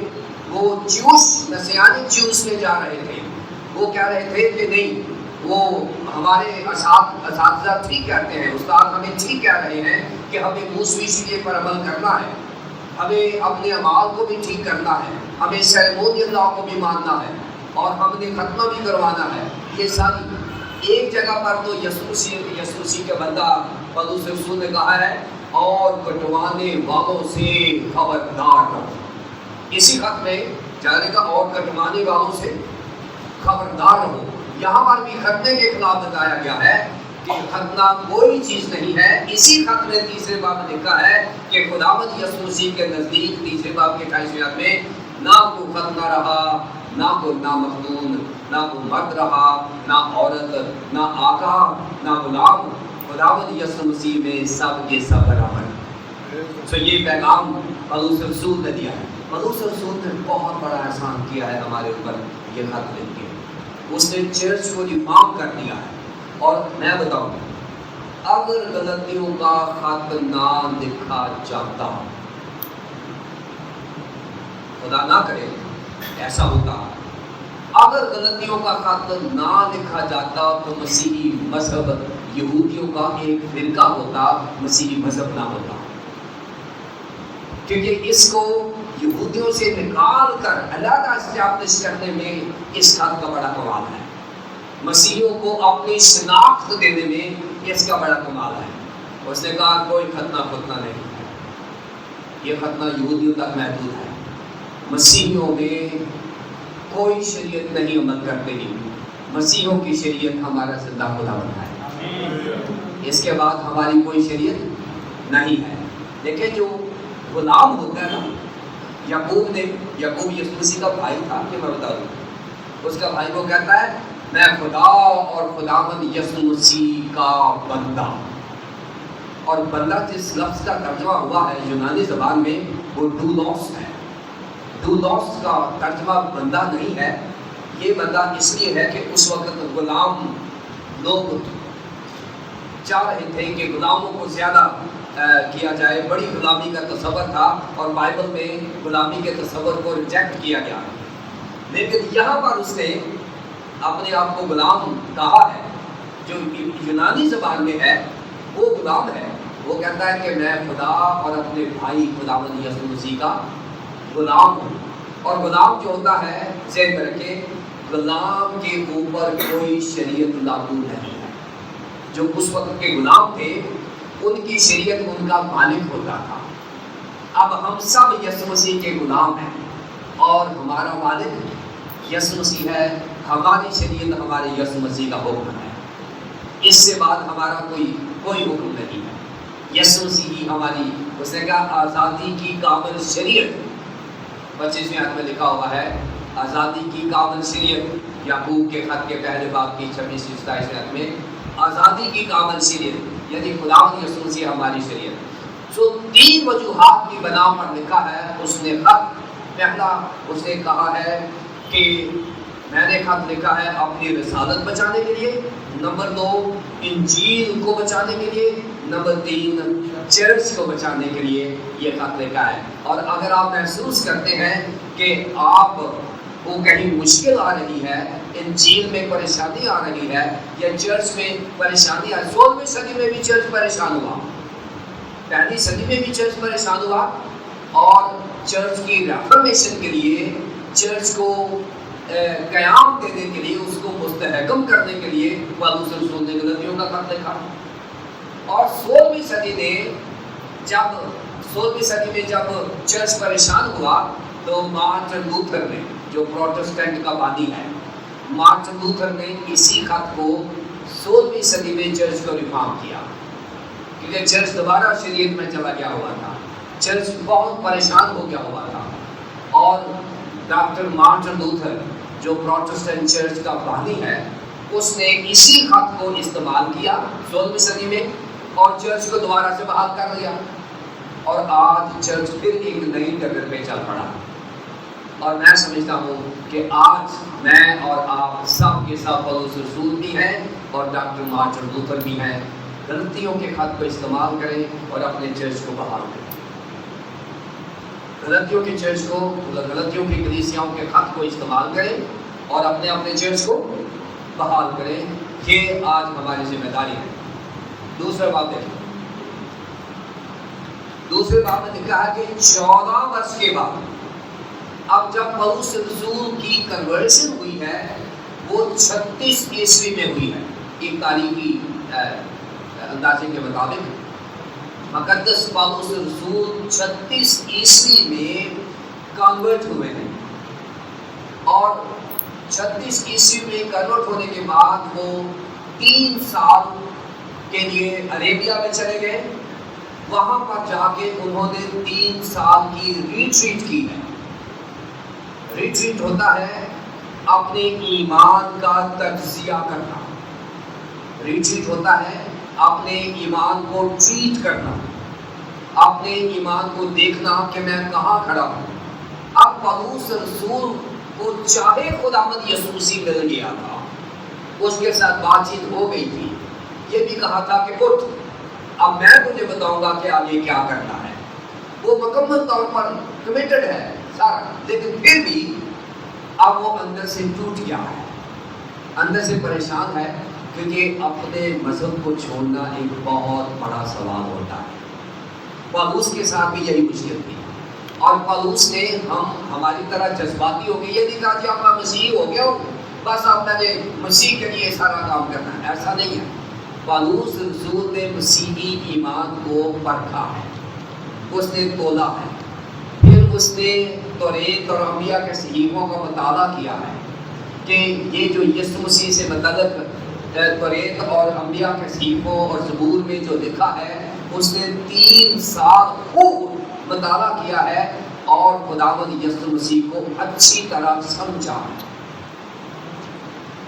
وہ مسیحیانی جیوس میں جا رہے تھے. وہ کہہ رہے تھے کہ نہیں، وہ ہمارے اساتذہ ٹھیک کہتے ہیں، استاد ہمیں ٹھیک کہہ رہے ہیں کہ ہمیں موسوی شریعت پر عمل کرنا ہے، ہمیں اپنے اعمال کو بھی ٹھیک کرنا ہے، ہمیں سیریمونیل لا کو بھی ماننا ہے، اور ہم نے ختمہ بھی کروانا ہے. یہ ساری ایک جگہ پر تو یسوع مسیح کے بندہ پولس رسول نے کہا ہے، اور کٹوانے والوں سے خبردار رہو. اسی خط میں جانے کا، اور کٹوانے والوں سے خبردار رہو. یہاں پر بھی ختنے کے خلاف بتایا گیا ہے کہ ختنہ کوئی چیز نہیں ہے. اسی خط میں تیسرے باب میں لکھا ہے کہ خداوند یسوع مسیح کے نزدیک تیسرے باب کے 28ویں آیت میں نہ کوئی ختنہ رہا، نہ کوئی نامخدون، نہ کوئی مرد رہا، نہ عورت، نہ آقا، نہ غلام، خداوند یسوع مسیح میں سب کے سب برابر. تو یہ پیغام پولس رسول نے دیا ہے. پولس رسول نے بہت بڑا احسان کیا ہے ہمارے اوپر یہ خط لکھ کے. اس نے چرچ کو ریفارم کر دیا ہے. اور میں بتاؤں، اگر غلطیوں کا خط نہ لکھا جاتا، خدا نہ کرے ایسا ہوتا، اگر غلطیوں کا خط نہ لکھا جاتا تو مسیحی مذہب یہودیوں کا ایک فرقہ ہوتا، مسیحی مذہب نہ ہوتا. کیونکہ اس کو یہودیوں سے نکال کر علیحدہ اسٹیبلش کرنے میں اس خط کا بڑا کمال ہے. مسیحیوں کو اپنی شناخت دینے میں اس کا بڑا کمال ہے. اس نے کہا کوئی ختنہ نہیں ہے، یہ ختنہ یہودیوں تک محدود ہے. مسیحیوں میں کوئی شریعت نہیں عمل کرتے ہی، مسیحیوں کی شریعت ہمارا زندہ خداوند ہے، اس کے بعد ہماری کوئی شریعت نہیں ہے. دیکھیں جو غلام ہوتا ہے نا، یعقوب یسوع مسیح کا بھائی تھا، کہ میں بتا دوں، اس کا بھائی کو کہتا ہے میں خدا اور خداوند یسوع مسیح کا بندہ. اور بندہ جس لفظ کا ترجمہ ہوا ہے یونانی زبان میں وہ ڈولوس ہے. ڈولوس کا ترجمہ بندہ نہیں ہے. یہ بندہ اس لیے ہے کہ اس وقت غلام لوگ چاہ رہے تھے کہ غلاموں کو زیادہ کیا جائے، بڑی غلامی کا تصور تھا اور بائبل میں غلامی کے تصور کو ریجیکٹ کیا گیا، لیکن یہاں پر اس نے اپنے آپ کو غلام کہا ہے، جو یونانی زبان میں ہے وہ غلام ہے۔ وہ کہتا ہے کہ میں خدا اور اپنے بھائی خداوند یسوع مسیح کا غلام ہوں، اور غلام جو ہوتا ہے ذہن میں رکھے، غلام کے اوپر کوئی شریعت لاگو نہیں ہے۔ جو اس وقت کے غلام تھے ان کی شریعت ان کا مالک ہوتا تھا۔ اب ہم سب یسوع مسیح کے غلام ہیں اور ہمارا مالک یسوع مسیح ہے، ہماری شریعت ہمارے یسوع مسیح کا حکم ہے، اس سے بعد ہمارا کوئی حکم نہیں ہے۔ یسوع مسیح ہی ہماری، اس نے کہا آزادی کی کامل شریعت، 25ویں آیت میں لکھا ہوا ہے آزادی کی کامل شریعت، یعقوب کے خط کے پہلے باب کی 26-27 آیت میں آزادی کی کامل شریعت، یعنی خداوند یسوع مسیح ہماری شریعت۔ جو 3 وجوہات کی بنا پر لکھا ہے اس نے خط، پہلا اس نے کہا ہے کہ میں نے خط لکھا ہے اپنی رسالت بچانے کے لیے، نمبر 2 انجیل کو بچانے کے لیے، نمبر 3 چرچ کو بچانے کے لیے یہ خط لکھا ہے۔ اور اگر آپ محسوس کرتے ہیں کہ آپ کو کہیں مشکل آ رہی ہے، انجیل میں پریشانی آ رہی ہے یا چرچ میں پریشانی آ، 16ویں صدی میں بھی چرچ پریشان ہوا، پہلی صدی میں بھی چرچ پریشان ہوا، اور چرچ کی ریفارمیشن کے لیے، چرچ کو قیام دینے کے لیے، اس کو مستحکم کرنے کے لیے پالوس رسول نے غلطیوں کا خط لکھا۔ اور 16ویں صدی میں جب چرچ پریشان ہوا تو مارٹن لوتھر نے، جو پروٹسٹنٹ کا بانی ہے، مارٹن لوتھر نے اسی خط کو 16ویں صدی میں چرچ کو ریفارم کیا، کیونکہ چرچ دوبارہ شریعت میں چلا گیا ہوا تھا، چرچ بہت پریشان ہو گیا ہوا تھا، اور ڈاکٹر مارٹن لوتھر جو پروٹسٹنٹ چرچ کا بانی ہے، اس نے اسی خط کو استعمال کیا 16ویں صدی میں اور چرچ کو دوبارہ سے بحال کر لیا، اور آج چرچ پھر ایک نئی ڈگر پہ چل پڑا۔ اور میں سمجھتا ہوں کہ آج میں اور آپ سب کے سب پالوس رسول بھی ہیں اور ڈاکٹر مارٹن لوتھر بھی ہیں، غلطیوں کے خط کو استعمال کریں اور اپنے چرچ کو بحال کریں، غلطیوں کے چرچ کو، غلطیوں کی کلیسیاؤں کے خط کو استعمال کریں اور اپنے چرچ کو بحال کریں۔ یہ آج ہماری ذمہ داری ہے۔ دوسرا بات دیکھیں، دوسرے بات میں لکھا ہے کہ 14 برس کے بعد، اب جب پالوس رسول کی کنورژن ہوئی ہے وہ 36 عیسوی میں ہوئی ہے، ایک تاریخی اندازے کے مطابق مقدس پالوس رسول 36 عیسوی میں کنورٹ ہوئے ہیں، اور 36 عیسوی میں کنورٹ ہونے کے بعد وہ 3 سال کے لیے عربیہ میں چلے گئے، وہاں پر جا کے انہوں نے 3 سال کی ریٹریٹ کی ہے۔ ریٹریٹ ہوتا ہے اپنے ایمان کا تجزیہ کرنا، ریٹریٹ ہوتا ہے اپنے ایمان کو ٹریٹ کرنا، اپنے ایمان کو دیکھنا کہ میں کہاں کھڑا ہوں۔ اب پالوس رسول کو چاہے خداوند یسوع مسیح مل گیا تھا، اس کے ساتھ بات چیت ہو گئی تھی، یہ بھی کہا تھا کہ اٹھ اب میں تجھے بتاؤں گا کہ آگے کیا کرنا ہے، وہ مکمل طور پر کمیٹڈ ہے سارا، لیکن پھر بھی اب وہ اندر سے ٹوٹ گیا ہے، اندر سے پریشان ہے، کیونکہ اپنے مذہب کو چھوڑنا ایک بہت بڑا سوال ہوتا ہے۔ پالوس کے ساتھ بھی یہی مشکل تھی، اور پالوس نے ہماری طرح جذباتی ہو گئی، یہ نہیں کہا کہ آپ کا مسیح ہو گیا ہو بس آپ نے مسیح کے لیے سارا کام کرنا ہے، ایسا نہیں ہے۔ پالوس رسول نے مسیحی ایمان کو پرکھا ہے، اس نے تولا ہے، پھر اس نے توریت اور انبیاء کے صحیفوں کا مطالعہ کیا ہے کہ یہ جو یسوع مسیح سے متعلق توریت اور انبیاء کے صحیفوں اور زبور میں جو لکھا ہے، اس نے 3 سال خوب مطالعہ کیا ہے اور خداوند یسوع مسیح کو اچھی طرح سمجھا ہے،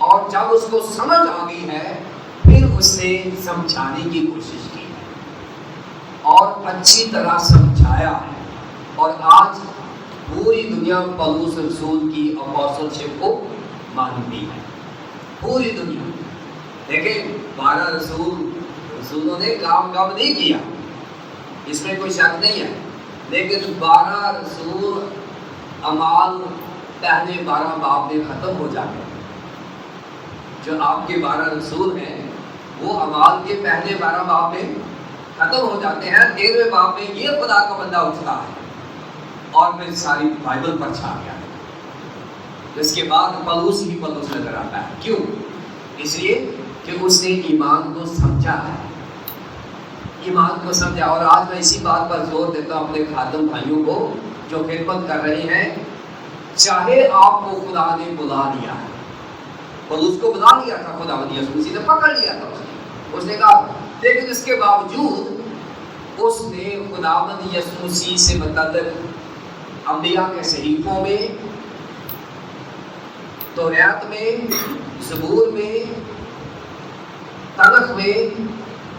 اور جب اس کو سمجھ آ گئی ہے پھر اس نے سمجھانے کی کوشش کی ہے اور اچھی طرح سمجھایا ہے، اور آج پوری دنیا پالوس رسول کی اپوسٹلشپ کو مانتی ہے، پوری دنیا۔ دیکھیں 12 رسولوں نے کام نہیں کیا، اس میں کوئی شک نہیں ہے، لیکن 12 رسول اعمال پہلے 12 باب میں ختم ہو جاتے ہیں۔ جو آپ کے 12 رسول ہیں وہ اعمال کے پہلے 12 باب میں ختم ہو جاتے ہیں، 13ویں باب میں یہ خدا کا بندہ اٹھتا ہے اور پھر ساری بائبل پر چھا گیا۔ اس کے بعد پلوس ہی پلوس نظر آتا ہے۔ کیوں؟ اس لیے کہ اس نے ایمان کو سمجھا ہے، ایمان کو سمجھا۔ اور آج میں اسی بات پر زور دیتا ہوں اپنے خادم بھائیوں کو جو خدمت کر رہے ہیں، چاہے آپ کو خدا نے بلا لیا ہے، پلوس کو بلا لیا تھا خدا یسوع مسیح نے، پکڑ لیا تھا اس نے کہا، لیکن اس کے باوجود اس نے خداوند یسوع مسیح سے متعلق انبیاء کے صحیفوں میں، توریت میں، زبور میں، تنخ میں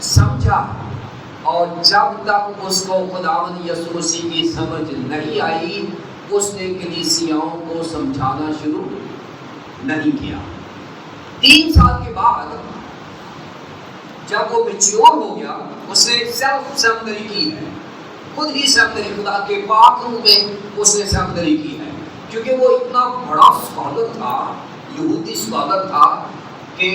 سمجھا، اور جب تک اس کو خداوند یسوع مسیح کی سمجھ نہیں آئی اس نے کلیسیاؤں کو سمجھانا شروع نہیں کیا۔ 3 سال کے بعد جب وہ میچور ہو گیا اس نے سیلف سمندری کی ہے، خود ہی سمندری، خدا کے پاک روح میں اس نے سمندری کی ہے، کیونکہ وہ اتنا بڑا اسکالر تھا، یہودی اسکالر تھا کہ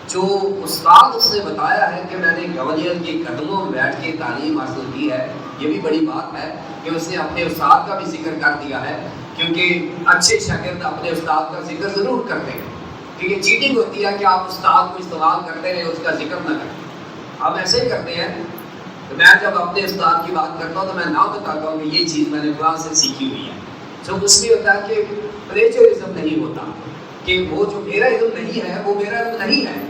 جو استاد اس نے بتایا ہے کہ میں نے گملیل کے قدموں میں بیٹھ کے تعلیم حاصل کی ہے، یہ بھی بڑی بات ہے کہ اس نے اپنے استاد کا بھی ذکر کر دیا ہے، کیونکہ اچھے شاگرد اپنے استاد کا ذکر ضرور کرتے ہیں، کیونکہ چیٹنگ ہوتی ہے کہ آپ استاد کو استعمال کرتے رہے اس کا ذکر نہ کریں۔ ہم ایسے ہی کرتے ہیں، تو میں جب اپنے استاد کی بات کرتا ہوں تو میں نام بتاتا ہوں کہ یہ چیز میں نے قرآن سے سیکھی ہوئی ہے۔ تو اس میں ہوتا ہے کہ پلیجرزم نہیں ہوتا، کہ وہ جو میرا علم نہیں ہے وہ میرا علم نہیں ہے،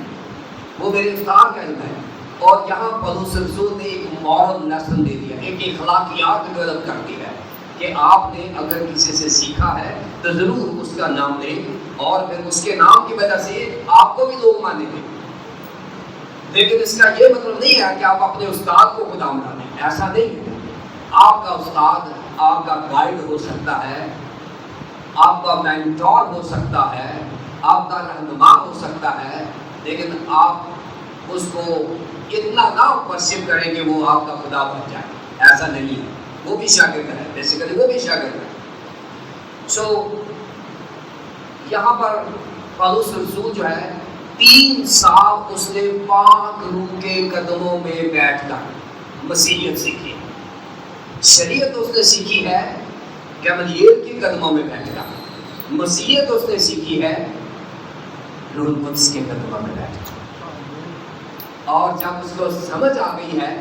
وہ میرے استاد کا علم ہے۔ اور یہاں پولس رسول نے ایک مورل لیسن دے دیا، ایک اخلاقیات ڈیولپ کر دی ہے کہ آپ نے اگر کسی سے سیکھا ہے تو ضرور اس کا نام لیں، اور پھر اس کے نام کی وجہ سے آپ کو بھی لوگ مانیں گے، لیکن اس کا یہ مطلب نہیں ہے کہ آپ اپنے استاد کو خدا بنا لیں، ایسا نہیں ہے۔ آپ کا استاد آپ کا گائیڈ ہو سکتا ہے، آپ کا مینٹور ہو سکتا ہے، آپ کا رہنما ہو سکتا ہے، لیکن آپ اس کو اتنا نہ پرسیو کریں کہ وہ آپ کا خدا بن جائے، ایسا نہیں ہے۔ وہ بھی شاگرد ہے، بیسیکلی وہ بھی شاگرد ہے۔ سو یہاں پر پولس رسول جو ہے 3 سال اس نے پاک روح کے قدموں میں بیٹھ کر مسیحیت سیکھی، شریعت اس نے سیکھی ہے گملیل کے قدموں میں بیٹھ کر، مسیحیت اس نے سیکھی ہے روح القدس کے قدموں میں بیٹھ کر۔ اور جب اس کو سمجھ آ گئی ہے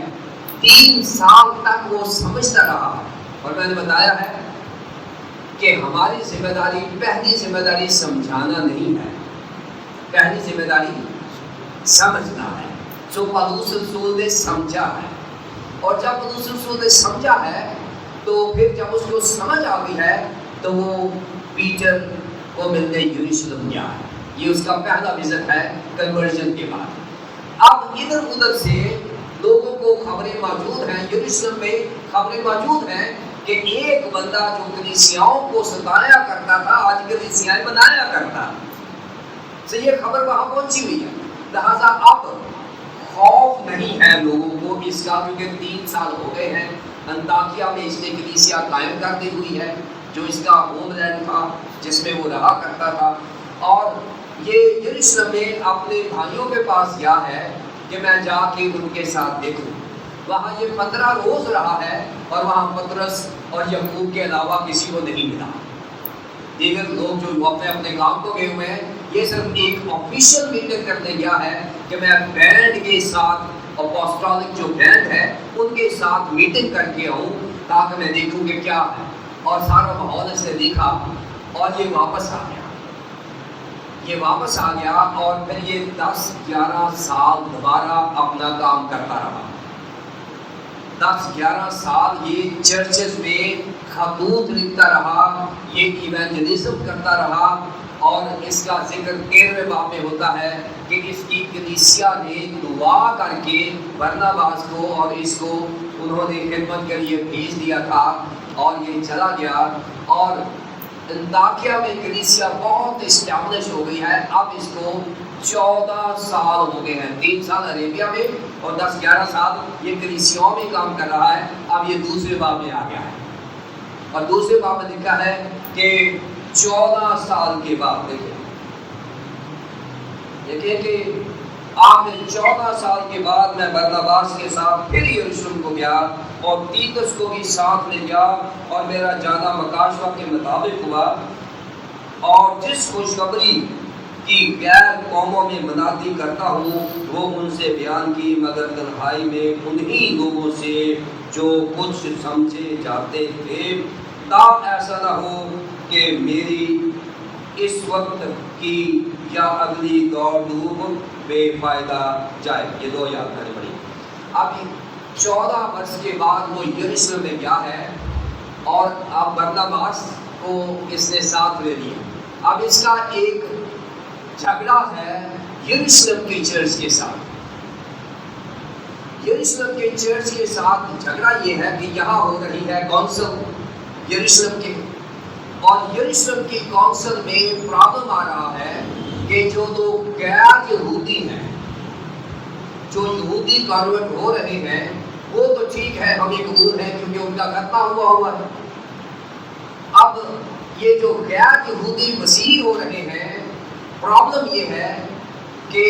3 سال تک وہ سمجھتا رہا، اور میں نے بتایا ہے کہ ہماری ذمہ داری، پہلی ذمہ داری سمجھانا نہیں ہے، پہلی ذمہ داری سمجھنا ہے۔ جو پولس رسول نے سمجھا ہے، اور جب پولس رسول نے سمجھا ہے تو پھر جب اس کو سمجھ آ گئی ہے تو وہ پیٹر کو ملنے یروشلم گیا ہے۔ یہ اس کا پہلا وزٹ ہے کنورژن کے بعد۔ اب ادھر ادھر سے لوگوں کو خبریں موجود ہیں، یروشلم میں خبریں موجود ہیں کہ ایک بندہ جو کلیسیاؤں کو ستایا کرتا تھا آج کلیسیائیں بنایا کرتا، تو یہ خبر وہاں پہنچی ہوئی ہے، لہذا اب خوف نہیں ہے لوگوں کو اس کا، کیونکہ 3 سال ہو گئے ہیں۔ انطاکیہ میں اس نے کلیسیا قائم کر دی ہوئی ہے جو اس کا ہوم لینڈ تھا، جس میں وہ رہا کرتا تھا، اور یہ یروشلم میں اپنے بھائیوں کے پاس گیا ہے کہ میں جا کے ان کے ساتھ دیکھوں۔ وہاں یہ 15 روز رہا ہے اور وہاں پترس اور یعقوب کے علاوہ کسی کو نہیں ملا۔ دیگر لوگ جو اپنے اپنے کام کو گئے ہوئے ہیں، یہ صرف ایک آفیشیل میٹنگ کرنے گیا ہے کہ میں بینڈ کے ساتھ، اپوسٹولک جو بینڈ ہے ان کے ساتھ میٹنگ کر کے آؤں تاکہ میں دیکھوں کہ کیا ہے، اور سارا ماحول اس نے دیکھا اور یہ واپس آ گیا، یہ واپس آ گیا، اور پھر یہ 10-11 سال دوبارہ اپنا کام کرتا رہا۔ 10-11 سال یہ چرچز میں خطوط لکھتا رہا، یہ ایوانجلزم کرتا رہا، اور اس کا ذکر 13ویں باب میں ہوتا ہے کہ اس کی کلیسیا نے دعا کر کے برناباس کو اور اس کو انہوں نے خدمت کے لیے بھیج دیا تھا، اور یہ چلا گیا، اور انطاکیہ میں کلیسیا بہت اسٹیبلش ہو گئی ہے۔ اب اس کو 14 سال ہو گئے ہیں، 3 سال عربیہ میں اور 10-11 سال یہ کلیسیوں میں کام کر رہا ہے. اب یہ دوسرے باب میں آ گیا ہے اور دوسرے باب میں لکھا ہے کہ 14 سال کے بعد دیکھیں کہ آپ نے 14 سال کے بعد میں برناباس کے ساتھ پھر یروشلم کو گیا اور تیتس کو بھی ساتھ لے گیا اور میرا جانا مکاشفہ کے مطابق ہوا اور جس خوشخبری کی غیر قوموں میں منادی کرتا ہوں وہ ان سے بیان کی، مگر تنہائی میں انہی لوگوں سے جو کچھ سمجھے جاتے تھے، تاکہ ایسا نہ ہو کہ میری اس وقت کی یا اگلی دوڑ دھوپ بے فائدہ جائے. یہ 2 یاد کرنی پڑی. اب 14 برس کے بعد وہ یروشلم میں گیا ہے اور اب برناباس کو اس نے ساتھ لے لیا. اب اس کا ایک جھگڑا ہے یروشلم کی چرچ کے ساتھ. یروشلم کے چرچ کے ساتھ جھگڑا یہ ہے کہ یہاں ہو رہی ہے کونسل یروشلم کے، اور یروشلم کی کونسل میں پرابلم آ رہا ہے کہ جو لوگ غیر یہودی ہیں، جو یہودی کنورٹ ہو رہے ہیں، وہ تو ٹھیک ہے، ہمیں قبول ہے کیونکہ ان کا ختنہ ہوا ہے. اب یہ جو غیر یہودی مسیحی ہو رہے ہیں، پرابلم یہ ہے کہ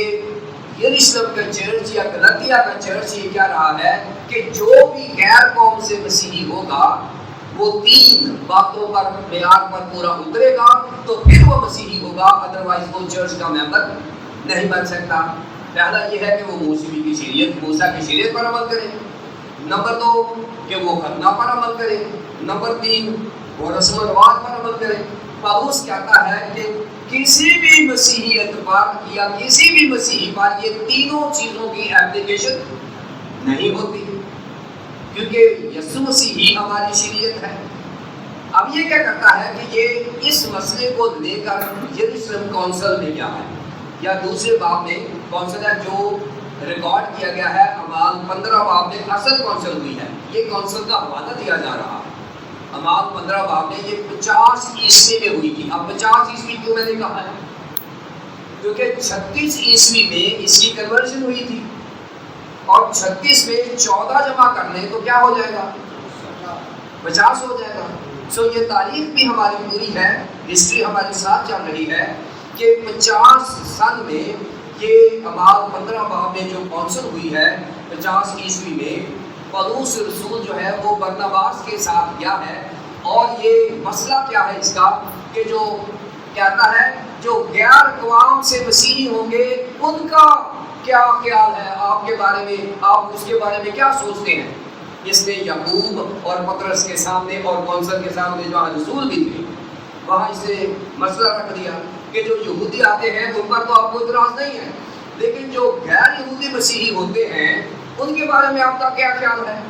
یروشلم کا چرچ یا گلاطیہ کا چرچ یہ کہہ رہا ہے کہ جو بھی غیر قوم سے مسیحی ہوگا وہ 3 باتوں پر معیار پر پورا اترے گا تو پھر وہ مسیحی ہوگا، ادروائز وہ چرچ کا ممبر نہیں بن سکتا. پہلا یہ ہے کہ وہ موسیقی کی شریعت، موسیٰ کی شریعت پر عمل کرے. نمبر 2 کہ وہ ختنہ پر عمل کرے. نمبر 3 وہ رسم و رواج پر عمل کرے. پاولس کہتا ہے کہ کسی بھی مسیحیت پر یا کسی بھی مسیحی پر یہ تینوں چیزوں کی اپلیکیشن نہیں ہوتی کیونکہ یسوع مسیح ہی ہماری شریعت ہے. اب یہ کیا کرتا ہے کہ یہ اس مسئلے کو لے کر یروشلم کونسل میں گیا ہے، یا دوسرے باب میں کونسل ہے جو ریکارڈ کیا گیا ہے اعمال 15 باب میں اصل کونسل ہوئی ہے. یہ کونسل کا حوالہ دیا جا رہا ہے. اعمال 15 باب میں یہ 50 عیسوی میں ہوئی تھی. اب 50 عیسوی کیوں میں نے کہا ہے؟ کیونکہ 36 عیسوی میں اس کی کنورژن ہوئی تھی اور 36 میں 14 جمع کر لیں تو کیا ہو جائے گا؟ 50 ہو جائے گا. سو یہ تاریخ بھی ہماری پوری ہے، ہسٹری ہمارے ساتھ چل رہی ہے کہ 50 سن میں یہ اعمال 15 باب میں جو کونسل ہوئی ہے 50 عیسوی میں، پولس رسول جو ہے وہ برناباس کے ساتھ گیا ہے. اور یہ مسئلہ کیا ہے اس کا کہ جو کہتا ہے جو غیر اقوام سے مسیحی ہوں گے ان کا کیا خیال ہے آپ کے بارے میں، آپ اس کے بارے میں کیا سوچتے ہیں. اس نے یعقوب اور پطرس کے سامنے اور کونسل کے سامنے جو رسول بھی تھے وہاں اس نے مسئلہ رکھ دیا کہ جو یہودی آتے ہیں ان پر تو آپ کو اعتراض نہیں ہے، لیکن جو غیر یہودی مسیحی ہوتے ہیں ان کے بارے میں آپ کا کیا خیال ہے.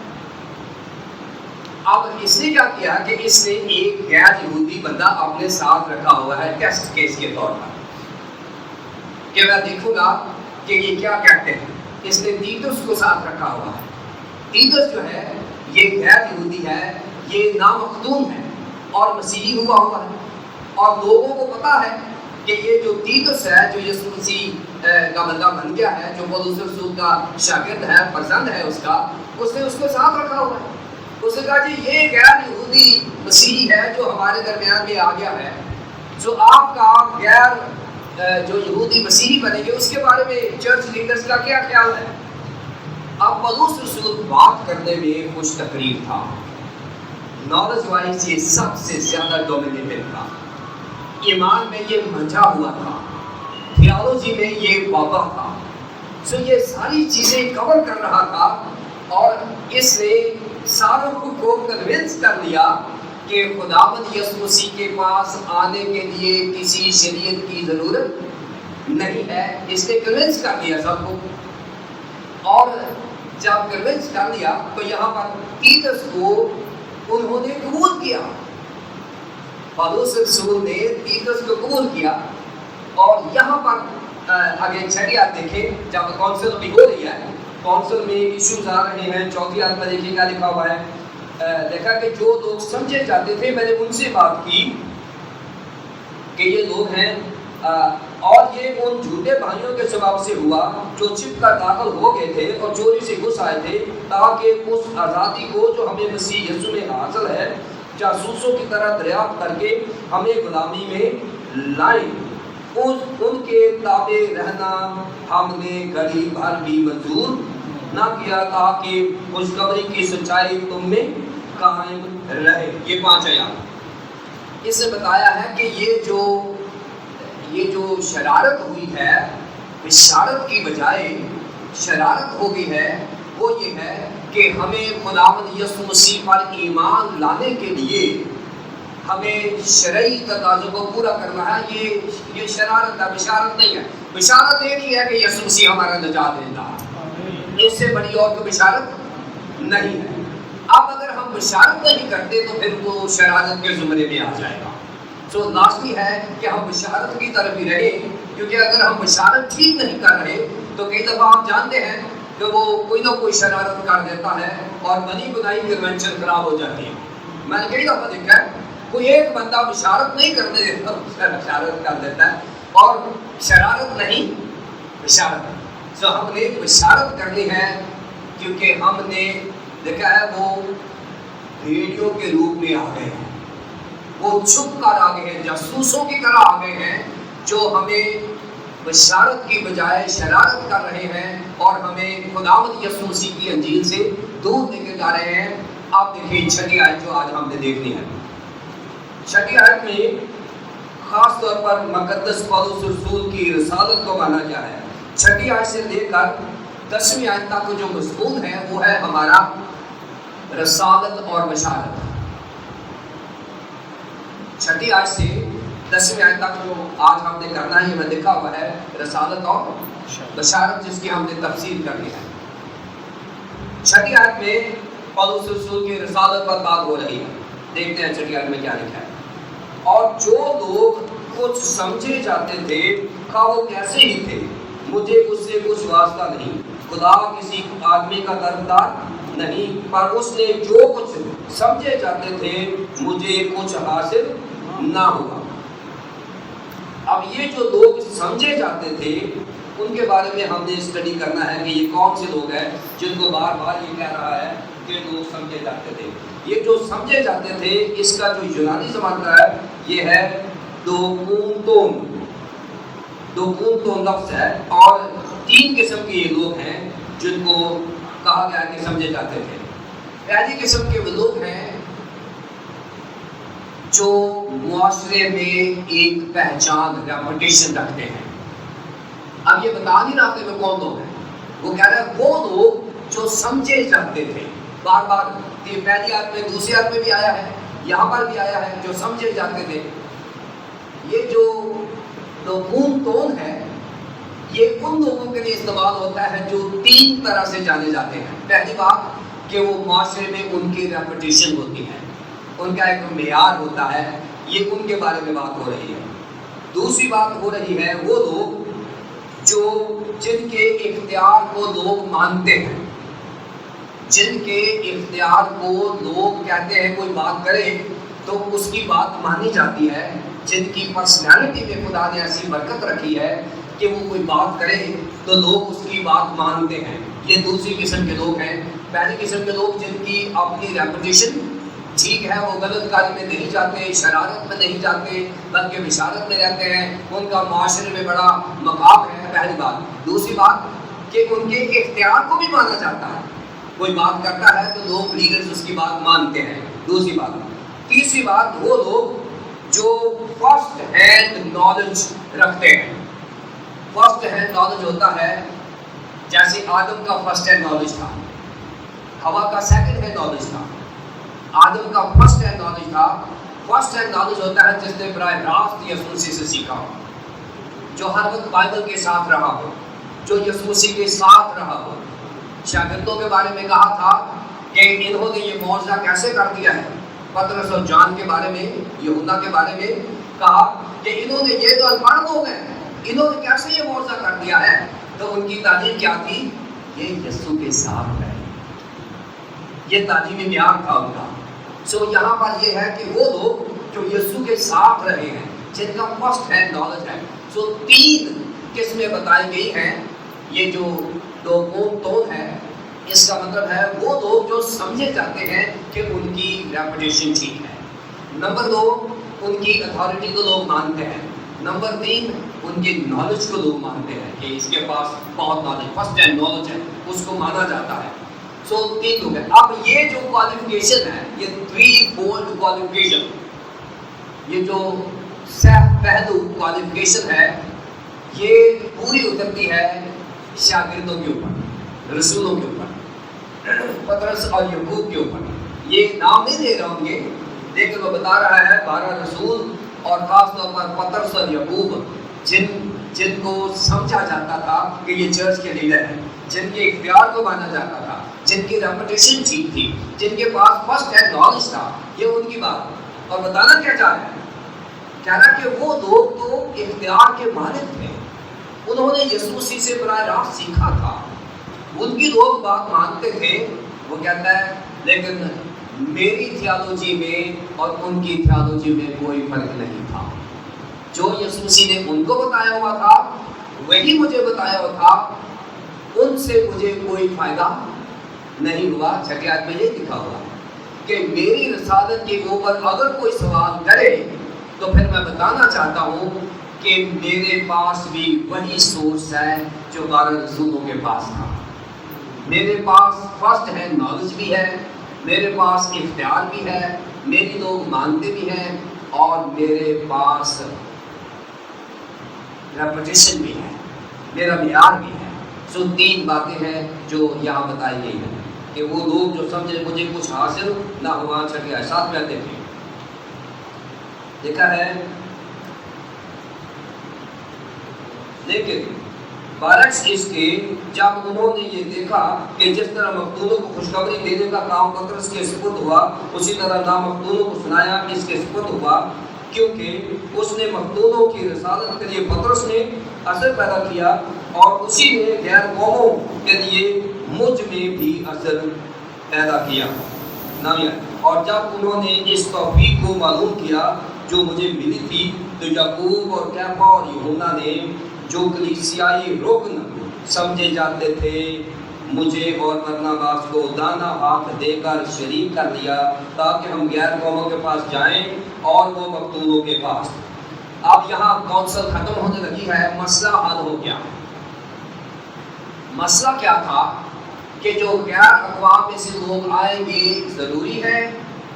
اب اس نے کیا کیا کہ اس نے ایک غیر یہودی بندہ اپنے ساتھ رکھا ہوا ہے ٹیسٹ کیس کے طور پر کہ میں دیکھوں گا کہ یہ کیا کہتے ہیں. اس نے تیتس کو ساتھ رکھا ہوا ہے. تیتس جو ہے یہ غیر یہودی ہے، یہ نامختوم ہے اور مسیحی ہوا ہے، اور لوگوں کو پتا ہے کہ یہ جو تیتس ہے جو یسوع مسیح کا بندہ بن گیا ہے، جو پولس رسول کا شاگرد ہے، فرزند ہے اس کا، اس نے اس کو ساتھ رکھا ہوا ہے. اس نے کہا جی یہ غیر یہودی مسیحی ہے جو ہمارے درمیان میں آ گیا ہے، جو آپ کا غیر جو یہودی مسیحی بنے گے اس کے بارے میں چرچ لیڈرز کا کیا خیال ہے. اب پولس رسول بات کرنے میں خوش تقریر تھا، نالج وائز یہ سب سے زیادہ ڈومینیٹڈ تھا، ایمان میں یہ منجا ہوا تھا، تھیالوجی میں یہ بابا تھا. سو یہ ساری چیزیں کور کر رہا تھا اور اس نے ساروں کو کنونس کر لیا کہ خداوند یسوع مسیح کے پاس آنے کے لیے کسی شریعت کی ضرورت نہیں ہے. اس نے کنونس کر دیا سب کو، اور جب کنونس کر لیا تو یہاں پر تیتس کو انہوں نے قبول کیا. پولس رسول نے تیتس کو قبول کیا. اور یہاں پر آگے 6 آیت دیکھیں، جب کونسل بھی ہو رہی ہے، کونسل میں ایشوز آ رہے ہیں. 4 آیت میں دیکھیں کیا لکھا ہوا ہے. دیکھا کہ جو لوگ سمجھے جاتے تھے میں نے ان سے بات کی کہ یہ لوگ ہیں اور یہ ان جھوٹے بھائیوں کے سبب سے ہوا جو چھپ کر داخل ہو گئے تھے اور چوری سے گھس آئے تھے، تاکہ اس آزادی کو جو ہمیں مسیح یسوع میں حاصل ہے جاسوسوں کی طرح دریافت کر کے ہمیں غلامی میں لائیں۔ ان کے تابع رہنا ہم نے گھڑی بھر بھی منظور نہ کیا، تاکہ خوشخبری کی سچائی تم میں قائم رہے۔ یہ 5 آیات اس سے بتایا ہے کہ یہ جو شرارت ہوئی ہے، بشارت کی بجائے شرارت ہو گئی ہے، وہ یہ ہے کہ ہمیں خداوند یسوع مسیح پر ایمان لانے کے لیے ہمیں شرعی تقاضوں کو پورا کرنا ہے۔ یہ شرارت ہے، بشارت نہیں ہے۔ بشارت ایک ہی ہے کہ یسوع مسیح ہمارا نجات دہندہ ہے، اس سے بڑی اور کوئی بشارت نہیں ہے۔ اب اگر ہم بشارت نہیں کرتے تو پھر وہ شرارت کے زمرے میں آ جائے گا۔ سو لازمی ہے کہ ہم بشارت کی طرف ہی رہیں، کیونکہ اگر ہم بشارت ٹھیک نہیں کر رہے تو کئی دفعہ آپ جانتے ہیں کہ وہ کوئی نہ کوئی شرارت کر دیتا ہے اور بنی بنائی کنونشن خراب ہو جاتی ہے۔ میں نے کئی دفعہ دیکھا ہے کوئی ایک بندہ بشارت نہیں کرنے دیتا، بشارت کر دیتا ہے، اور شرارت نہیں بشارت۔ سو ہم نے بشارت کرنی ہے، کیونکہ ہم نے دیکھا ہے وہ بھیڑیوں کے روپ میں آ گئے ہیں، وہ چھپ کر آ گئے ہیں، جاسوسوں کی طرح آ گئے ہیں جو ہمیں بشارت کی بجائے شرارت کر رہے ہیں اور ہمیں خداوند یسوع مسیح کی انجیل سے دور لے کے جا رہے ہیں۔ آپ دیکھیے 6 آیت جو آج ہم نے دیکھنی ہے۔ 6 آیت میں خاص طور پر مقدس پولس رسول کی رسالت کو مانا گیا ہے۔ 6 آیت سے لے کر 10 آیت تک جو مضمون ہے وہ ہے ہمارا رسالت اور بشارت۔ 6 آیت سے 10 آیت تک جو آج ہم نے کرنا ہے، یہ میں لکھا ہوا ہے رسالت اور بشارت، جس کی ہم نے تفسیر کرنی ہے۔ 6 آیت میں پولس رسول کی رسالت پر بات ہو رہی ہے۔ دیکھتے ہیں 6 آیت میں کیا لکھا ہے۔ اور جو لوگ کچھ سمجھے جاتے تھے، خواہ وہ کیسے ہی تھے، مجھے اس سے کچھ واسطہ نہیں۔ خدا کسی آدمی کا طرفدار نہیں، پر اس نے جو کچھ سمجھے جاتے تھے مجھے کچھ حاصل نہ ہوا۔ اب یہ جو لوگ سمجھے جاتے تھے ان کے بارے میں ہم نے اسٹڈی کرنا ہے کہ یہ کون سے لوگ ہیں جن کو بار بار یہ کہہ رہا ہے کہ لوگ سمجھے جاتے تھے۔ یہ جو سمجھے جاتے تھے اس کا جو یونانی زمانہ ہے یہ ہے دوکونتون لفظ ہے، اور 3 قسم کے یہ لوگ ہیں جن کو کہا گیا کہ سمجھے جاتے تھے۔ پہلی قسم کے وہ لوگ ہیں جو معاشرے میں ایک پہچان ریپوٹیشن رکھتے ہیں۔ اب یہ بتا نہیں رہا کہ وہ کون لوگ ہیں، وہ کہہ رہے ہیں وہ لوگ جو سمجھے جاتے تھے۔ بار بار یہ پہلی آیت میں، دوسری آیت میں بھی آیا ہے، یہاں پر بھی آیا ہے، جو سمجھے جاتے تھے۔ یہ جو دوکونتون ہے یہ ان لوگوں کے لیے استعمال ہوتا ہے جو 3 طرح سے جانے جاتے ہیں۔ پہلی بات کہ وہ معاشرے میں ان کی ریپوٹیشن ہوتی ہے، ان کا ایک معیار ہوتا ہے، یہ ان کے بارے میں بات ہو رہی ہے۔ دوسری بات ہو رہی ہے وہ لوگ جن کے اختیار کو لوگ مانتے ہیں، جن کے اختیار کو لوگ کہتے ہیں کوئی بات کرے تو اس کی بات مانی جاتی ہے، جن کی پرسنالٹی میں خدا نے ایسی برکت رکھی ہے کہ وہ کوئی بات کرے تو لوگ اس کی بات مانتے ہیں۔ یہ دوسری قسم کے لوگ ہیں۔ پہلی قسم کے لوگ جن کی اپنی ریپوٹیشن ٹھیک ہے، وہ غلط کاری میں نہیں جاتے، شرارت میں نہیں جاتے، بلکہ بشارت میں رہتے ہیں، ان کا معاشرے میں بڑا مقام ہے، پہلی بات۔ دوسری بات کہ ان کے اختیار کو بھی مانا جاتا ہے، کوئی بات کرتا ہے تو لوگ لیڈرز اس کی بات مانتے ہیں، دوسری بات۔ تیسری بات وہ لوگ جو فرسٹ ہینڈ نالج رکھتے ہیں۔ فرسٹ ہینڈ نالج ہوتا ہے جیسے آدم کا فرسٹ ہینڈ نالج تھا، ہوا کا سیکنڈ ہینڈ نالج تھا، آدم کا فرسٹ ہینڈ نالج تھا۔ فرسٹ ہینڈ نالج ہوتا ہے جس نے براہ راست یسوع مسیح سے سیکھا ہو، جو ہر وقت بائبل کے ساتھ رہا ہو، جو یسوع مسیح کے ساتھ رہا ہو۔ شاگردوں کے بارے میں کہا تھا کہ انہوں نے یہ معجزہ کیسے کر دیا ہے۔ پطرس اور جان کے بارے میں، یوحنا کے بارے میں کہا کہ انہوں نے، یہ تو ان پڑھ لوگ ہیں، انہوں نے کیسے یہ معجزہ کر دیا ہے۔ تو ان کی تعلیم کیا تھی؟ یہ یسوع کے ساتھ ہے، یہ تعلیمی معیار تھا ان کا۔ سو یہاں پر یہ ہے کہ وہ لوگ جو یسوع کے ساتھ رہے ہیں، جن کا فرسٹ ہینڈ نالج ہے۔ سو سو 3 قسمیں بتائی گئی ہیں. یہ جو دو قوم تون ہے اس کا مطلب ہے وہ لوگ جو سمجھے جاتے ہیں کہ ان کی ریپوٹیشن ٹھیک ہے. نمبر 2 ان کی اتھارٹی کو لوگ مانتے ہیں. نمبر 3 ان کی نالج کو لوگ مانتے ہیں کہ اس کے پاس بہت نالج، فرسٹ ہینڈ نالج ہے، اس کو مانا جاتا ہے. سو 3 لوگ ہیں. اب یہ جو کوالیفیکیشن ہے، یہ 3 فولڈ کوالیفیکیشن، یہ جو سہ پہلو کوالیفیکیشن ہے، یہ پوری اترتی ہے شاگردوں کے اوپر، رسولوں کے اوپر، پطرس اور یعقوب کے اوپر. یہ نام نہیں دے رہے ہوں گے لیکن وہ بتا رہا ہے 12 رسول اور خاص طور پر پطرس اور یعقوب جن کو سمجھا جاتا تھا کہ یہ چرچ کے لیڈر ہیں، جن کے اختیار کو مانا جاتا تھا، جن کی ریپوٹیشن ٹھیک تھی، جن کے پاس فرسٹ ہینڈ نالج تھا. یہ ان کی بات. اور بتانا کیا چاہ رہے ہیں؟ کہنا کہ وہ لوگ تو اختیار کے مالک تھے، انہوں نے یسوع مسیح سے براہ راست سیکھا تھا، ان کی لوگ بات مانتے تھے. وہ کہتا ہے لیکن میری تھیالوجی میں اور ان کی تھیالوجی میں کوئی فرق نہیں تھا. جو یسوع مسیح نے ان کو بتایا ہوا تھا وہی مجھے بتایا ہوا تھا، ان سے مجھے کوئی فائدہ نہیں ہوا. چھٹے آیت میں یہ لکھا ہوا کہ میری رسالت کے اوپر اگر کوئی سوال کرے تو پھر میں بتانا چاہتا ہوں کہ میرے پاس بھی وہی سورس ہے جو 12 رسولوں کے پاس تھا. میرے پاس فرسٹ ہینڈ نالج بھی ہے، میرے پاس اختیار بھی ہے، میری لوگ مانتے بھی ہیں، اور میرے پاس ریپوٹیشن بھی ہے، میرا معیار بھی ہے. سو 3 باتیں ہیں جو یہاں بتائی گئی ہیں کہ وہ لوگ جو سمجھے مجھے کچھ حاصل نہ ہوا. چھٹے آیت 7 میں دیکھیں، دیکھا ہے لیکن برعکس اس کے جب انہوں نے یہ دیکھا کہ جس طرح مقتولوں کو خوشخبری دینے کا کام پطرس کے سپرد ہوا، اسی طرح نامقتولوں کو سنایا اس کے سپرد ہوا، کیونکہ اس نے مقتولوں کی رسالت کے لیے پطرس نے اثر پیدا کیا اور اسی نے غیر قوموں کے لیے مجھ میں بھی اثر پیدا کیا. اور جب انہوں نے اس توفیق کو معلوم کیا جو مجھے ملی تھی تو یعقوب اور کیفا اور یوحنا نے جو کلیسیائی رکن سمجھے جاتے تھے مجھے اور برناباس کو دانا ہاتھ دے کر شریک کر دیا تاکہ ہم غیر قوموں کے پاس جائیں اور وہ مقتولوں کے پاس. اب یہاں کونسل ختم ہونے لگی ہے، مسئلہ حل ہو گیا. مسئلہ کیا تھا کہ جو غیر اقوام میں سے لوگ آئیں گے ضروری ہے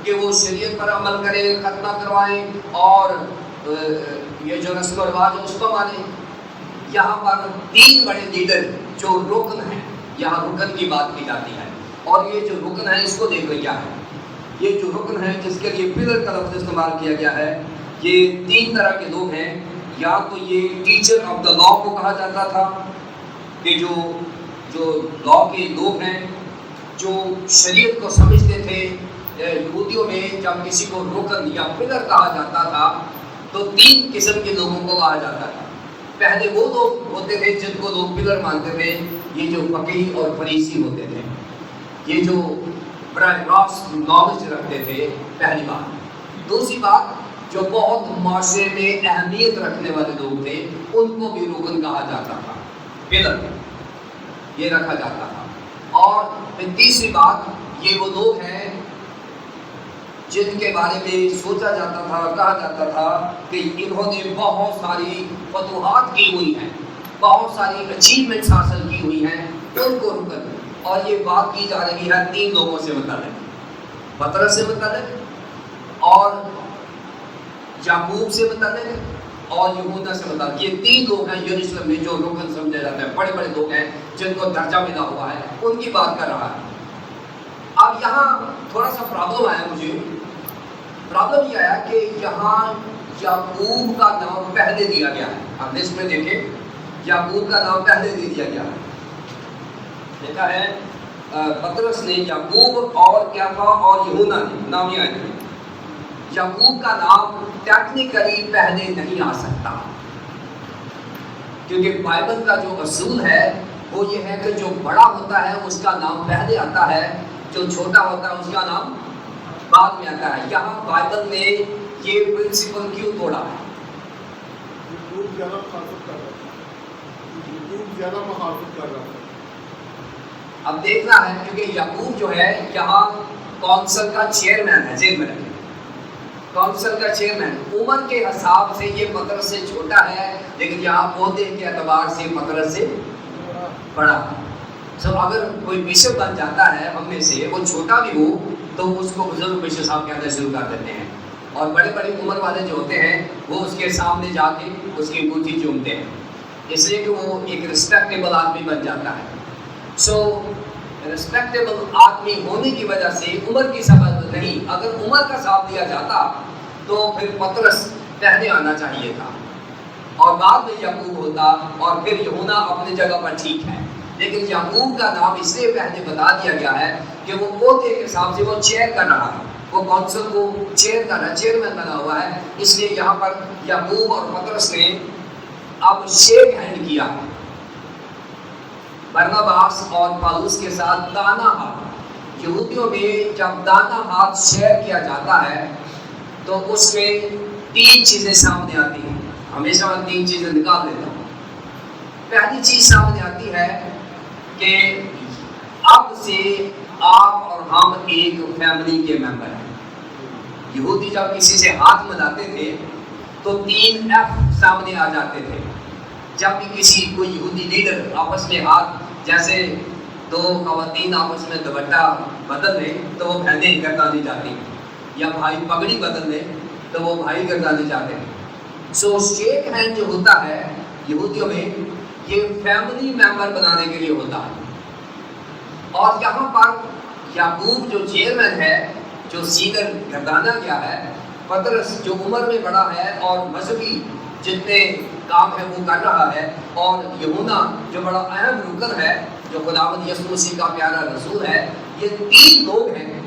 کہ وہ شریعت پر عمل کریں، ختنہ کروائیں اور یہ جو رسم و رواج ہے اس کو مانیں. یہاں پر 3 بڑے لیڈر جو رکن ہیں، یہاں رکن کی بات کی جاتی ہے، اور یہ جو رکن ہے اس کو دیکھ لیں کیا ہے. یہ جو رکن ہے جس کے لیے پلر کا لفظ استعمال کیا گیا ہے، یہ 3 طرح کے لوگ ہیں. یا تو یہ ٹیچر آف دا لا کو کہا جاتا تھا کہ جو لا کے لوگ ہیں جو شریعت کو سمجھتے تھے. یہودیوں میں جب کسی کو رکن یا پلر کہا جاتا تھا تو 3 قسم کے لوگوں کو کہا جاتا تھا. پہلے وہ لوگ ہوتے تھے جن کو لوگ پلر مانتے تھے، یہ جو فقیہ اور فریسی ہوتے تھے، یہ جو براہ راست نالج رکھتے تھے. پہلی بات. دوسری بات، جو بہت معاشرے میں اہمیت رکھنے والے لوگ تھے ان کو بھی رکن کہا جاتا تھا، پلر یہ رکھا جاتا تھا. اور پھر تیسری بات، یہ وہ لوگ ہیں جن کے بارے میں سوچا جاتا تھا، کہا جاتا تھا کہ انہوں نے بہت ساری فتوحات کی ہوئی ہیں، بہت ساری اچیومنٹس حاصل کی ہوئی ہیں، ان کو رکن. اور یہ بات کی جا رہی ہے 3 لوگوں سے متعلق، پطرس سے متعلق اور یعقوب سے متعلق اور یہودا سے متعلق. یہ 3 لوگ ہیں یروشلم میں جو رکن سمجھے جاتے ہیں، بڑے بڑے لوگ ہیں جن کو درجہ ملا ہوا ہے، ان کی بات کر رہا ہے. اب یہاں تھوڑا سا پرابلم آیا مجھے. پرابلم یہ آیا کہ یہاں یعقوب کا نام پہلے دیا گیا ہے. آپ لسٹ میں دیکھیں، یعقوب کا نام پہلے دے دیا گیا ہے. دیکھا ہے پطرس نے یعقوب اور کیفا اور یوحنا نے نام نہیں آئے. یعقوب کا نام ٹیکنیکلی پہلے نہیں آ سکتا کیونکہ بائبل کا جو اصول ہے وہ یہ ہے کہ جو بڑا ہوتا ہے اس کا نام پہلے آتا ہے، جو چھوٹا ہوتا ہے اس کا نام بعد میں آتا ہے. یہاں بائبل نے یہ پرنسپل کیوں توڑا ہے؟ یعقوب زیادہ مخالفت کر رہا تھا، یعقوب زیادہ مخالفت کر رہا تھا۔ اب دیکھنا ہے کیونکہ یعقوب جو ہے یہاں کونسل کا چیئرمین ہے، ذہن میں رکھیں، کونسل کا چیئرمین، عمر کے حساب سے یہ پطرس سے چھوٹا ہے لیکن یہاں عہدے کے اعتبار سے پطرس سے بڑا ہے۔ سو اگر کوئی بشپ بن جاتا ہے ہم میں سے، وہ چھوٹا بھی ہو تو اس کو بزرگ بشپ صاحب کہنا شروع کر دیتے ہیں، اور بڑے بڑے عمر والے جو ہوتے ہیں وہ اس کے سامنے جا کے اس کی انگوٹھی چومتے ہیں، اس لیے کہ وہ ایک رسپیکٹیبل آدمی بن جاتا ہے۔ سو رسپیکٹیبل آدمی ہونے کی وجہ سے عمر کی سبب نہیں، اگر عمر کا ساتھ دیا جاتا تو پھر پطرس پہلے آنا چاہیے تھا اور بعد میں یعقوب ہوتا، اور پھر یوحنا اپنی جگہ پر ٹھیک ہے، لیکن یعقوب کا نام اس لیے پہلے بتا دیا گیا ہے کہ وہ عہدے کے حساب سے وہ چیئر کر رہا ہے، وہ کونسل کو چیئر کر رہا، چیئرمین بنا ہوا ہے، اس لیے یہاں پر یعقوب اور پطرس نے اب شیک ہینڈ کیا، برناباس اور پالوس کے ساتھ دانا ہاتھ۔ یہودیوں میں جب دانا ہاتھ شیئر کیا جاتا ہے تو اس میں تین چیزیں سامنے آتی ہیں، ہمیشہ میں تین چیزیں نکال لیتا ہوں۔ پہلی چیز سامنے آتی ہے کہ اب سے آپ اور ہم ایک فیملی کے ممبر ہیں۔ یہودی جب کسی سے ہاتھ ملاتے تھے تو 3F سامنے آ جاتے تھے۔ جب بھی کسی کوئی یہودی لیڈر آپس میں ہاتھ، جیسے دو خواتین آپس میں دوپٹہ بدل لیں تو وہ بہنیں گردانے جاتی، یا بھائی پگڑی بدل لیں تو وہ بھائی گردانے جاتے ہیں۔ سو شیک ہینڈ جو ہوتا ہے یہودیوں میں، یہ فیملی ممبر بنانے کے لیے ہوتا ہے، اور یہاں پر یعقوب جو چیئرمین ہے، جو سینئر گردانا گیا ہے، پطرس جو عمر میں بڑا ہے اور مذہبی جتنے کام ہے وہ کر رہا ہے، اور یوحنا جو بڑا اہم رکن ہے، جو خداوند یسوع مسیح کا پیارا رسول ہے، یہ تین لوگ ہیں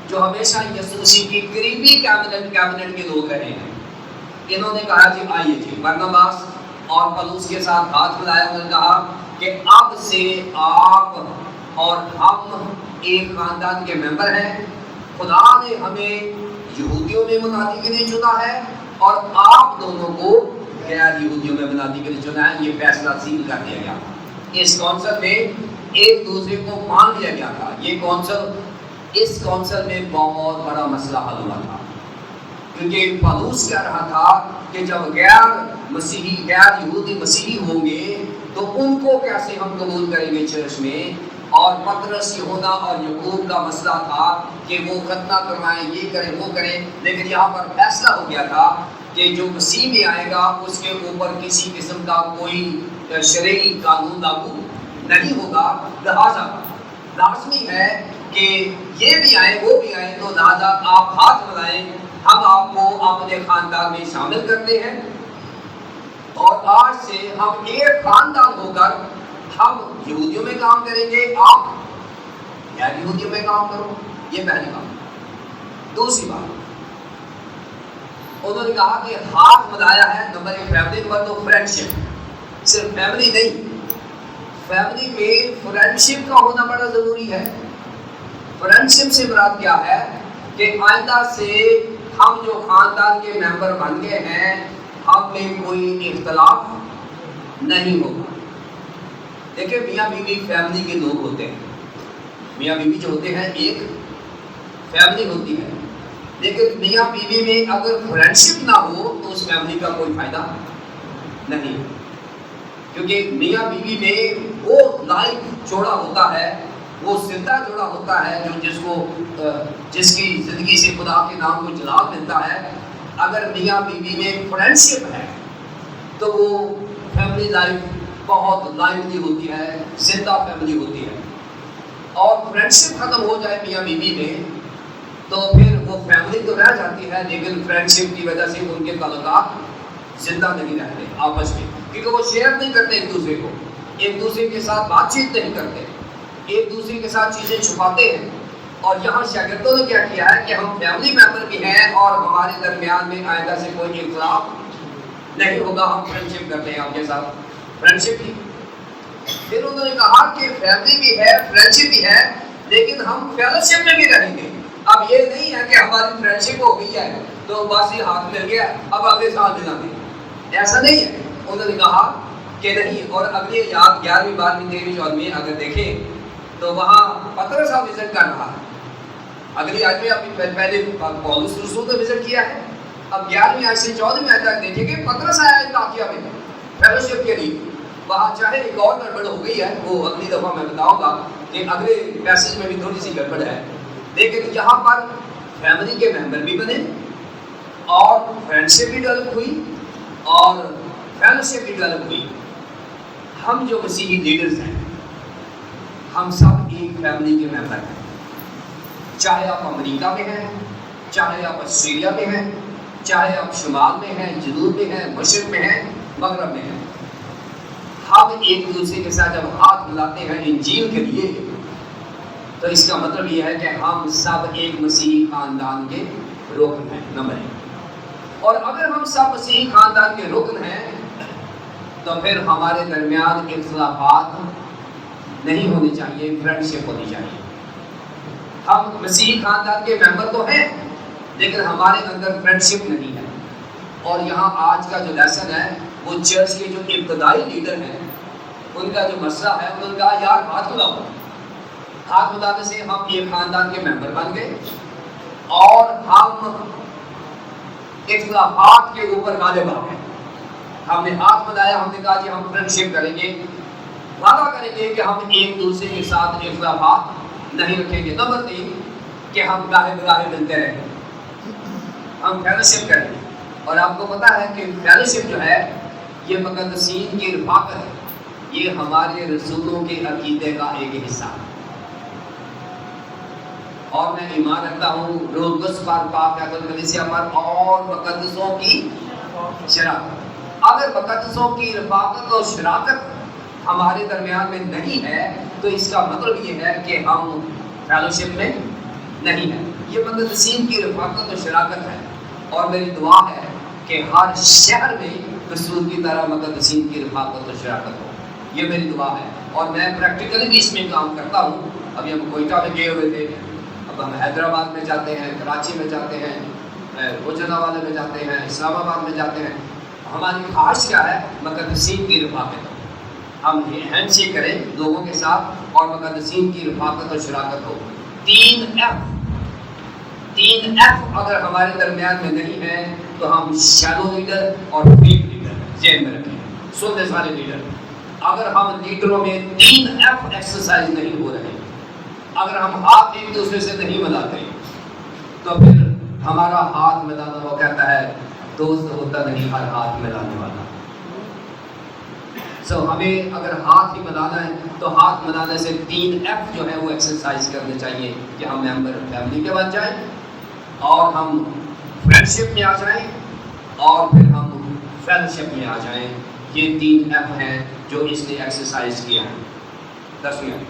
جو ہمیشہ یسوع مسیح کی قریبی کیبنٹ کے لوگ رہے ہیں۔ انہوں نے کہا جی آئیے جی، برناباس اور پلوس کے ساتھ ہاتھ ملایا، انہوں نے کہا کہ اب سے آپ اور ہم ایک خاندان کے ممبر ہیں، خدا نے ہمیں یہودیوں میں منادی کے لیے چنا ہے اور آپ دونوں کو غیر یہودیوں میں منادی کے لیے چنا ہے۔ یہ فیصلہ سیل کر دیا گیا۔ اس کونسل میں ایک دوسرے کو مان لیا گیا تھا۔ اس کونسل میں بہت بڑا مسئلہ حل ہوا تھا، کیونکہ پالوس کہہ رہا تھا کہ جب غیر یہودی مسیحی ہوں گے تو ان کو کیسے ہم قبول کریں گے چرچ میں، اور پطرس، یوحنا اور یعقوب کا مسئلہ تھا کہ وہ ختنہ کروائیں، یہ کریں وہ کریں، لیکن یہاں پر فیصلہ ہو گیا تھا کہ جو مسیح میں آئے گا اس کے اوپر کسی قسم کا کوئی شرعی قانون لاگو نہیں ہوگا، لہذا لازمی ہے کہ یہ بھی آئیں وہ بھی آئیں، تو لہذا آپ ہاتھ ملائیں، ہم آپ کو اپنے خاندان میں شامل کرتے ہیں، اور آج سے ہم ایک خاندان ہو کر ہم یہودیوں میں کام کریں گے، آپ غیر یہودیوں میں کام کرو۔ یہ پہلی بات۔ دوسری بات، انہوں نے کہا کہ ہاتھ ملایا ہے، نمبر ایک فیملی، نمبر دو فرینڈشپ۔ صرف فیملی نہیں، فیملی میں فرینڈشپ کا ہونا بڑا ضروری ہے۔ فرینڈشپ سے مراد کیا ہے کہ آئندہ سے ہم جو خاندان کے ممبر بن گئے ہیں، ہم میں کوئی اختلاف نہیں ہوگا۔ دیکھیں میاں بیوی فیملی کے لوگ ہوتے ہیں، میاں بیوی جو ہوتے ہیں ایک فیملی ہوتی ہے، لیکن میاں بیوی میں اگر فرینڈشپ نہ ہو تو اس فیملی کا کوئی فائدہ نہیں، کیونکہ میاں بیوی میں وہ لائف جوڑا ہوتا ہے، وہ زندہ جوڑا ہوتا ہے جو جس کی زندگی سے خدا کے نام کو جلال ملتا ہے۔ اگر میاں بیوی میں فرینڈشپ ہے تو وہ فیملی لائف بہت لائفلی ہوتی ہے، زندہ فیملی ہوتی ہے، اور فرینڈشپ ختم ہو جائے میاں بیوی میں تو پھر وہ فیملی تو رہ جاتی ہے، لیکن فرینڈشپ کی وجہ سے ان کے تعلقات زندہ نہیں رہتے آپس میں، کیونکہ وہ شیئر نہیں کرتے ایک دوسرے کے ساتھ بات چیت نہیں کرتے، ایک دوسرے کے ساتھ چیزیں چھپاتے ہیں۔ اور یہاں شاگردوں نے کیا کیا ہے کہ ہم فیملی ممبر بھی ہیں اور ہمارے درمیان میں آئندہ سے کوئی اختلاف نہیں ہوگا، ہم فرینڈشپ کرتے ہیں آپ کے ساتھ، فرینڈشپ ہی۔ پھر انہوں نے کہا کہ فیملی بھی ہے، فرینڈشپ بھی ہے، لیکن ہم فیلوشپ میں بھی رہیں گے۔ اب یہ نہیں ہے کہ ہماری فرینڈشپ ہو گئی ہے تو بس یہ ہاتھ مل گیا اب اگلے سال ملا گے، ایسا نہیں ہے. انہوں نے کہا کہ نہیں. اور اگلی یاد 11ویں 12ویں 13ویں 14ویں اگر دیکھیں تو وہاں پترس صاحب وزٹ کر رہا ہے. اگلی آیت میں ابھی پہلے پولس رسول نے وزٹ کیا ہے. اب 11ویں آیت سے 14ویں آیت تک دیکھیں کہ پترس آیا ہے انطاکیہ میں فیلوشپ کے لیے. وہاں چاہے ایک اور گڑبڑ ہو گئی ہے, وہ اگلی دفعہ میں بتاؤں گا کہ اگلے میسج میں بھی تھوڑی سی گڑبڑ ہے, لیکن یہاں پر فیملی کے ممبر بھی بنے اور فرینڈشپ بھی ڈیولپ ہوئی اور فیلوشپ بھی ڈیولپ ہوئی. ہم جو مسیحی لیڈرز ہیں ہم سب ایک فیملی کے ممبر ہیں, چاہے آپ امریکہ میں ہیں, چاہے آپ آسٹریلیا میں ہیں, چاہے آپ شمال میں ہیں, جنوب میں ہیں, مشرق میں ہیں, مغرب میں ہیں. ہم ایک دوسرے کے ساتھ جب ہاتھ ملاتے ہیں انجیل کے لیے تو اس کا مطلب یہ ہے کہ ہم سب ایک مسیحی خاندان کے رکن ہیں. نمبر 1. اور اگر ہم سب مسیحی خاندان کے رکن ہیں تو پھر ہمارے درمیان اختلافات نہیں ہونے چاہیے, فرینڈشپ ہونی چاہیے. ہم مسیحی خاندان کے ممبر تو ہیں لیکن ہمارے اندر فرینڈشپ نہیں ہے. اور یہاں آج کا جو لیسن ہے وہ چرچ کے جو ابتدائی لیڈر ہیں ان کا جو مسئلہ ہے, انہوں نے کہا یار ہاتھ ملاؤ. ہاتھ ملانے سے ہم ایک خاندان کے ممبر بن گئے اور ہم اختلافات کے اوپر غالب آ گئے. ہم نے ہاتھ ملایا, ہم نے کہا جی ہم فرینڈشپ کریں گے, وعدہ کریں گے کہ ہم ایک دوسرے کے ساتھ اختلافات نہیں رکھیں گے. نمبر 3 کہ ہم گاہے بگاہے ملتے رہیں گے, ہم فیلوشپ کریں گے. اور آپ کو پتا ہے کہ فیلوشپ جو ہے یہ مقدسین کی رفاقت ہے, یہ ہمارے رسولوں کے عقیدے کا ایک حصہ ہے. اور میں ایمان رکھتا ہوں روح القدس پر, پاک کلیسیا پر اور مقدسوں کی شراکت. اگر مقدسوں کی رفاقت اور شراکت ہمارے درمیان میں نہیں ہے تو اس کا مطلب یہ ہے کہ ہم فیلوشپ میں نہیں ہیں. یہ مقدسین کی رفاقت اور شراکت ہے. اور میری دعا ہے کہ ہر شہر میں رسول کی طرح مقدسین کی رفاقت اور شراکت ہو. یہ میری دعا ہے اور میں پریکٹیکلی بھی اس میں کام کرتا ہوں. ابھی ہم کوئٹہ میں گئے ہوئے تھے, اب ہم حیدرآباد میں جاتے ہیں, کراچی میں جاتے ہیں, گوجرانوالے میں جاتے ہیں, اسلام آباد میں جاتے ہیں. ہماری خواہش کیا ہے؟ مقدسین کی رفاقت ہو. ہم ہینڈ شیک کریں لوگوں کے ساتھ اور مقدسین کی رفاقت اور شراکت ہو. 3 F اگر ہمارے درمیان میں نہیں ہے تو ہم شیلو لیڈر اور فیک لیڈر ذہن میں رکھیں. سننے والے لیڈر, اگر ہم لیڈروں میں 3 F ایکسرسائز نہیں ہو رہے, اگر ہم ہاتھ ایک دوسرے سے نہیں ملاتے تو پھر ہمارا ہاتھ ملانا, وہ کہتا ہے دوست ہوتا نہیں ہر ہاتھ ملانے والا. ہمیں اگر ہاتھ ہی ملانا ہے تو ہاتھ ملانے سے 3 F جو ہے وہ ایکسرسائز کرنے چاہیے کہ ہم ممبر فیملی کے بن جائیں اور ہم فرینڈشپ میں آ جائیں اور پھر ہم فیلوشپ میں آ جائیں. یہ 3 F ہیں جو اس نے ایکسرسائز کیا ہے. 10ویں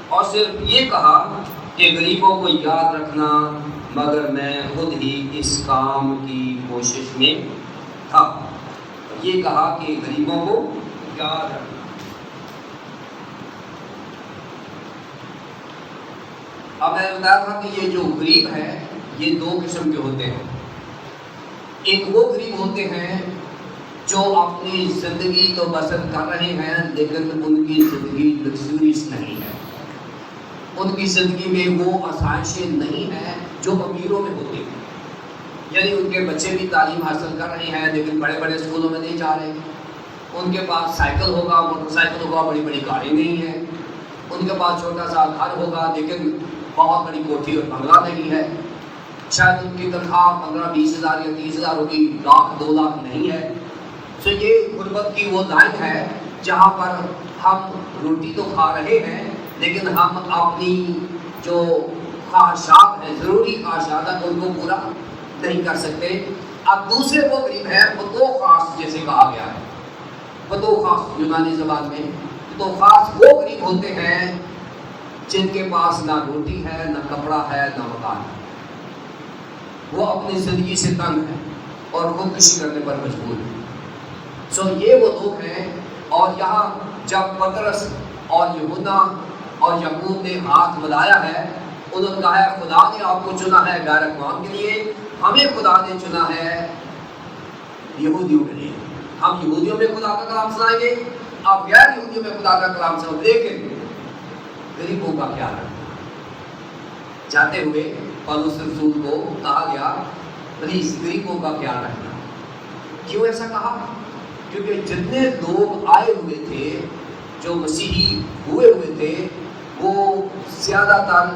اور صرف یہ کہا کہ غریبوں کو یاد رکھنا, مگر میں خود ہی اس کام کی کوشش میں تھا. یہ کہا کہ غریبوں کو یاد رکھنا. اب میں نے بتایا تھا کہ یہ جو غریب ہیں یہ 2 قسم کے ہوتے ہیں. ایک وہ غریب ہوتے ہیں جو اپنی زندگی تو بسر کر رہے ہیں لیکن ان کی زندگی لگژریس نہیں ہے, ان کی زندگی میں وہ آسائشیں نہیں ہیں جو امیروں میں ہوتی ہیں. یعنی ان کے بچے بھی تعلیم حاصل کر رہے ہیں لیکن بڑے بڑے اسکولوں میں نہیں جا رہے. ان کے پاس سائیکل ہوگا, موٹر سائیکل ہوگا, بڑی بڑی گاڑی نہیں ہے. ان کے پاس چھوٹا سا گھر ہوگا لیکن بہت بڑی کوٹھی اور بنگلہ نہیں ہے. شاید ان کی تنخواہ 15-20 ہزار یا 30 ہزار ہوگی, 1,00,000 2 لاکھ نہیں ہے. یہ غربت کی وہ لائن ہے جہاں پر ہم روٹی تو کھا رہے ہیں لیکن ہم اپنی جو خواہشات ہیں, ضروری خواہشات ہیں, ان کو پورا نہیں کر سکتے. اب دوسرے وہ غریب ہیں, بطوخاص جیسے کہا گیا ہے, بطوخاص یونانی زبان میں. بطوخاص وہ غریب ہوتے ہیں جن کے پاس نہ روٹی ہے, نہ کپڑا ہے, نہ مکان ہے. وہ اپنی زندگی سے تنگ ہے اور خودکشی کرنے پر مجبور ہے. یہ وہ لوگ ہیں. اور یہاں جب پترس اور یہودا اور یعقوب نے ہاتھ ملایا ہے, انہوں نے کہا ہے خدا نے آپ کو چنا ہے غیر اقوام کے لیے, ہمیں خدا نے چنا ہے یہودیوں کے لیے. ہم یہودیوں میں خدا کا کلام سنائیں گے, آپ غیر یہودیوں میں خدا کا کلام سنو, لیکن غریبوں کا خیال رکھنا. جاتے ہوئے پولس رسول کو کہا گیا پلیز غریبوں کا خیال رکھنا. کیوں ایسا کہا؟ کیونکہ جتنے لوگ آئے ہوئے تھے جو مسیحی ہوئے ہوئے تھے وہ زیادہ تر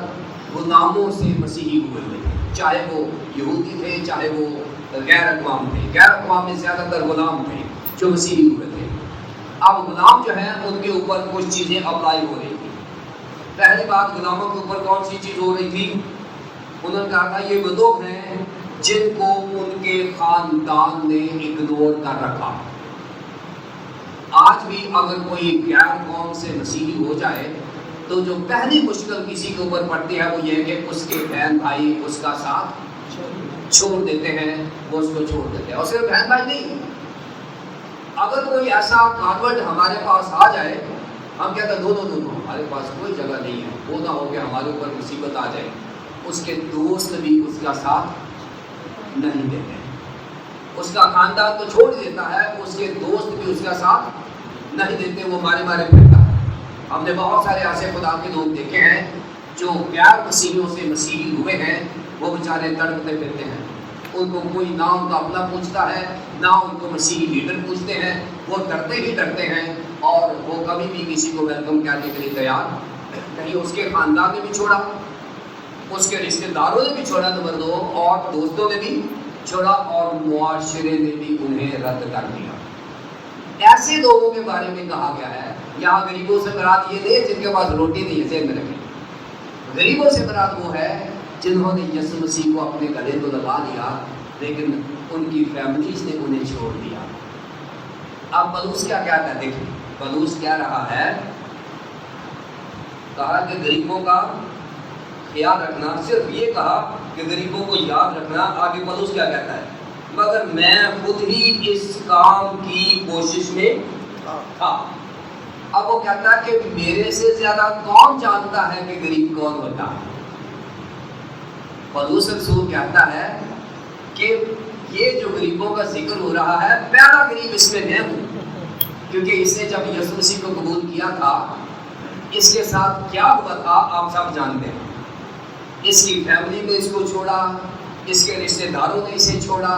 غلاموں سے مسیحی ہوئے ہوئے تھے, چاہے وہ یہودی تھے چاہے وہ غیر اقوام تھے. غیر اقوام میں زیادہ تر غلام تھے جو مسیحی ہوئے تھے. اب غلام جو ہیں ان کے اوپر کچھ چیزیں اپلائی ہو رہی تھی. پہلی بات, غلاموں کے اوپر کون سی چیز ہو رہی تھی؟ انہوں نے کہا تھا یہ وہ لوگ ہیں جن کو ان کے خاندان نے اگنور کر رکھا. آج بھی اگر کوئی غیر قوم سے مسیحی ہو جائے تو جو پہلی مشکل کسی کے اوپر پڑتی ہے وہ یہ کہ اس کے بہن بھائی اس کا ساتھ چھوڑ دیتے ہیں, وہ اس کو چھوڑ دیتے ہیں. اور صرف بہن بھائی نہیں, اگر کوئی ایسا کانورٹ ہمارے پاس آ جائے, ہم کہتے ہیں دونوں ہمارے پاس کوئی جگہ نہیں ہے, وہ نہ ہو کہ ہمارے اوپر مصیبت آ جائے. اس کے دوست بھی اس کا ساتھ نہیں دیتے, اس کا خاندان تو چھوڑ دیتا ہے, اس کے دوست بھی اس کا ساتھ نہیں دیتے, وہ مارے پھرتا ہے. ہم نے بہت سارے ایسے خدا کے لوگ دیکھے ہیں جو غیر مسیحیوں سے مسیحی ہوئے ہیں, وہ بیچارے تڑپتے پھرتے ہیں. ان کو کوئی نہ ان کا اپنا پوچھتا ہے نہ ان کو مسیحی لیڈر پوچھتے ہیں, وہ ڈرتے ہی ڈرتے ہیں اور وہ کبھی بھی کسی کو ویلکم کرنے کے لیے تیار نہیں. اس کے خاندان نے بھی چھوڑا, اس کے رشتہ داروں نے بھی چھوڑا نمبر 2, اور دوستوں نے بھی چھوڑا, اور معاشرے نے بھی انہیں رد کر دیا. ایسے لوگوں کے بارے میں کہا گیا ہے. یہاں غریبوں سے مراد یہ نہیں جن کے پاس روٹی نہیں ہے, ذہن میں رکھیں. غریبوں سے مراد وہ ہے جنہوں نے یسوع مسیح کو اپنے گلے تو لگا لیا لیکن ان کی فیملیز نے انہیں چھوڑ دیا. اب پولس کیا کہتا ہے, دیکھیں پولس کیا رہا ہے, کہا کہ غریبوں کا خیال رکھنا. صرف یہ کہا کہ غریبوں کو یاد رکھنا. آگے پولس کیا کہتا ہے, مگر میں خود ہی اس کام کی کوشش میں تھا. اب وہ کہتا ہے کہ میرے سے زیادہ کون جانتا ہے کہ غریب کون ہوتا ہے. پولس رسول کہتا ہے کہ یہ جو غریبوں کا ذکر ہو رہا ہے, پہلا غریب اس میں میں ہوں, کیونکہ اس نے جب یسوع مسیح کو قبول کیا تھا اس کے ساتھ کیا ہوا تھا آپ سب جانتے ہیں. اس کی فیملی نے اس کو چھوڑا, اس کے رشتہ داروں نے اسے چھوڑا,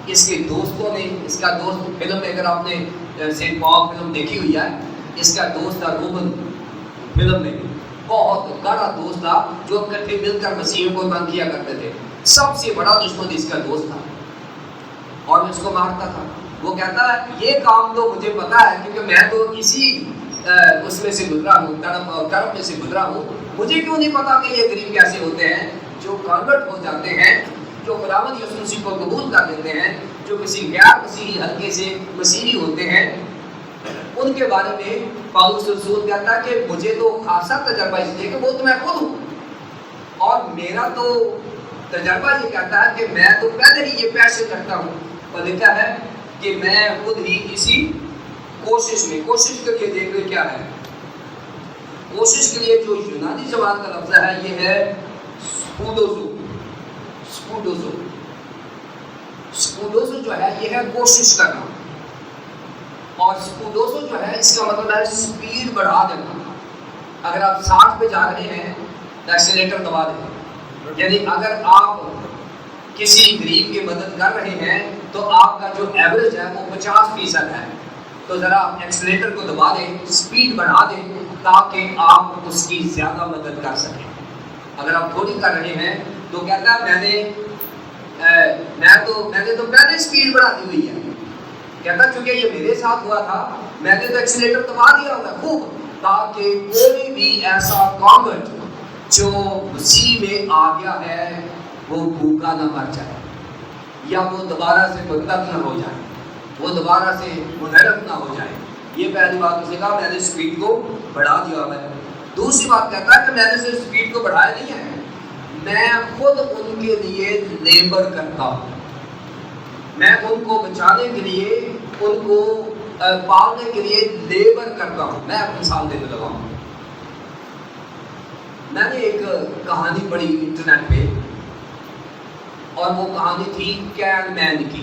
اس کے دوستوں نے, اس کا دوست فلم میں اگر آپ نے سینٹ پال فلم دیکھی ہوئی ہے, اس کا دوست تھا روبن, فلم میں بہت بڑا دوست تھا جو اکٹھے مل کر مسیحیوں کو تنگ کیا کرتے تھے. سب سے بڑا دشمن اس کا دوست تھا اور اس کو مارتا تھا. وہ کہتا ہے یہ کام تو مجھے پتا ہے کیونکہ میں تو اسی اس میں سے گزرا ہوں, تڑپ اور کرم میں سے گزرا ہوں. مجھے کیوں نہیں پتا کہ یہ غریب کیسے ہوتے ہیں جو کنورٹ ہو جاتے ہیں, جو خداوند یسوع مسیح کو قبول کر لیتے ہیں, جو کسی غیر مسیحی حلقے سے مسیحی ہوتے ہیں. ان کے بارے میں پولس رسول کہتا ہے کہ مجھے تو خاصا تجربہ اس لیے کہ وہ تو میں خود ہوں, اور میرا تو تجربہ یہ کہتا ہے کہ میں تو پہلے ہی یہ پیشن رکھتا ہوں. اور لکھا ہے کہ میں خود ہی اسی کوشش میں, کوشش کے لیے دیکھ لیں کیا ہے, کوشش کے لیے جو یونانی زبان کا لفظ ہے یہ ہے سپوڈوزو. سپوڈوزو, سپوڈوزو جو ہے یہ ہے کوشش کرنا, اور سپوڈوزو جو ہے اس کا مطلب ہے سپیڈ بڑھا دینا. اگر آپ 60 پہ جا رہے ہیں تو ایکسیلیٹر دبا دیں. یعنی اگر آپ کسی غریب کی مدد کر رہے ہیں تو آپ کا جو ایوریج ہے وہ 50% ہے, تو ذرا ایکسیلیٹر کو دبا دیں, سپیڈ بڑھا دیں تاکہ آپ اس کی زیادہ مدد کر سکیں. اگر آپ تھوڑی کر رہے ہیں تو کہتا ہے میں نے تو پہلے سپیڈ بڑھا دی ہوئی ہے. کہتا چونکہ یہ میرے ساتھ ہوا تھا میں نے تو ایکسیلیٹر دبا دیا ہوگا خوب, تاکہ کوئی بھی ایسا کانورٹ جو مسیح میں آ گیا ہے وہ بھوکا نہ مر جائے, یا وہ دوبارہ سے مرتد نہ ہو جائے, وہ دوبارہ سے منحرف نہ ہو جائے. یہ پہلی بات اس نے کہا میں نے سپیڈ کو بڑھا دیا ہے. دوسری بات کہتا ہے کہ میں نے صرف سپیڈ کو بڑھایا نہیں ہے, میں خود ان کے لیے لیبر کرتا ہوں. میں ان کو بچانے کے لیے, ان کو پالنے کے لیے لیبر کرتا ہوں. میں اپنی مثال دینے لگا ہوں. میں نے ایک کہانی پڑھی انٹرنیٹ پہ, اور وہ کہانی تھی کین مین کی.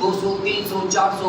200, 300, 400,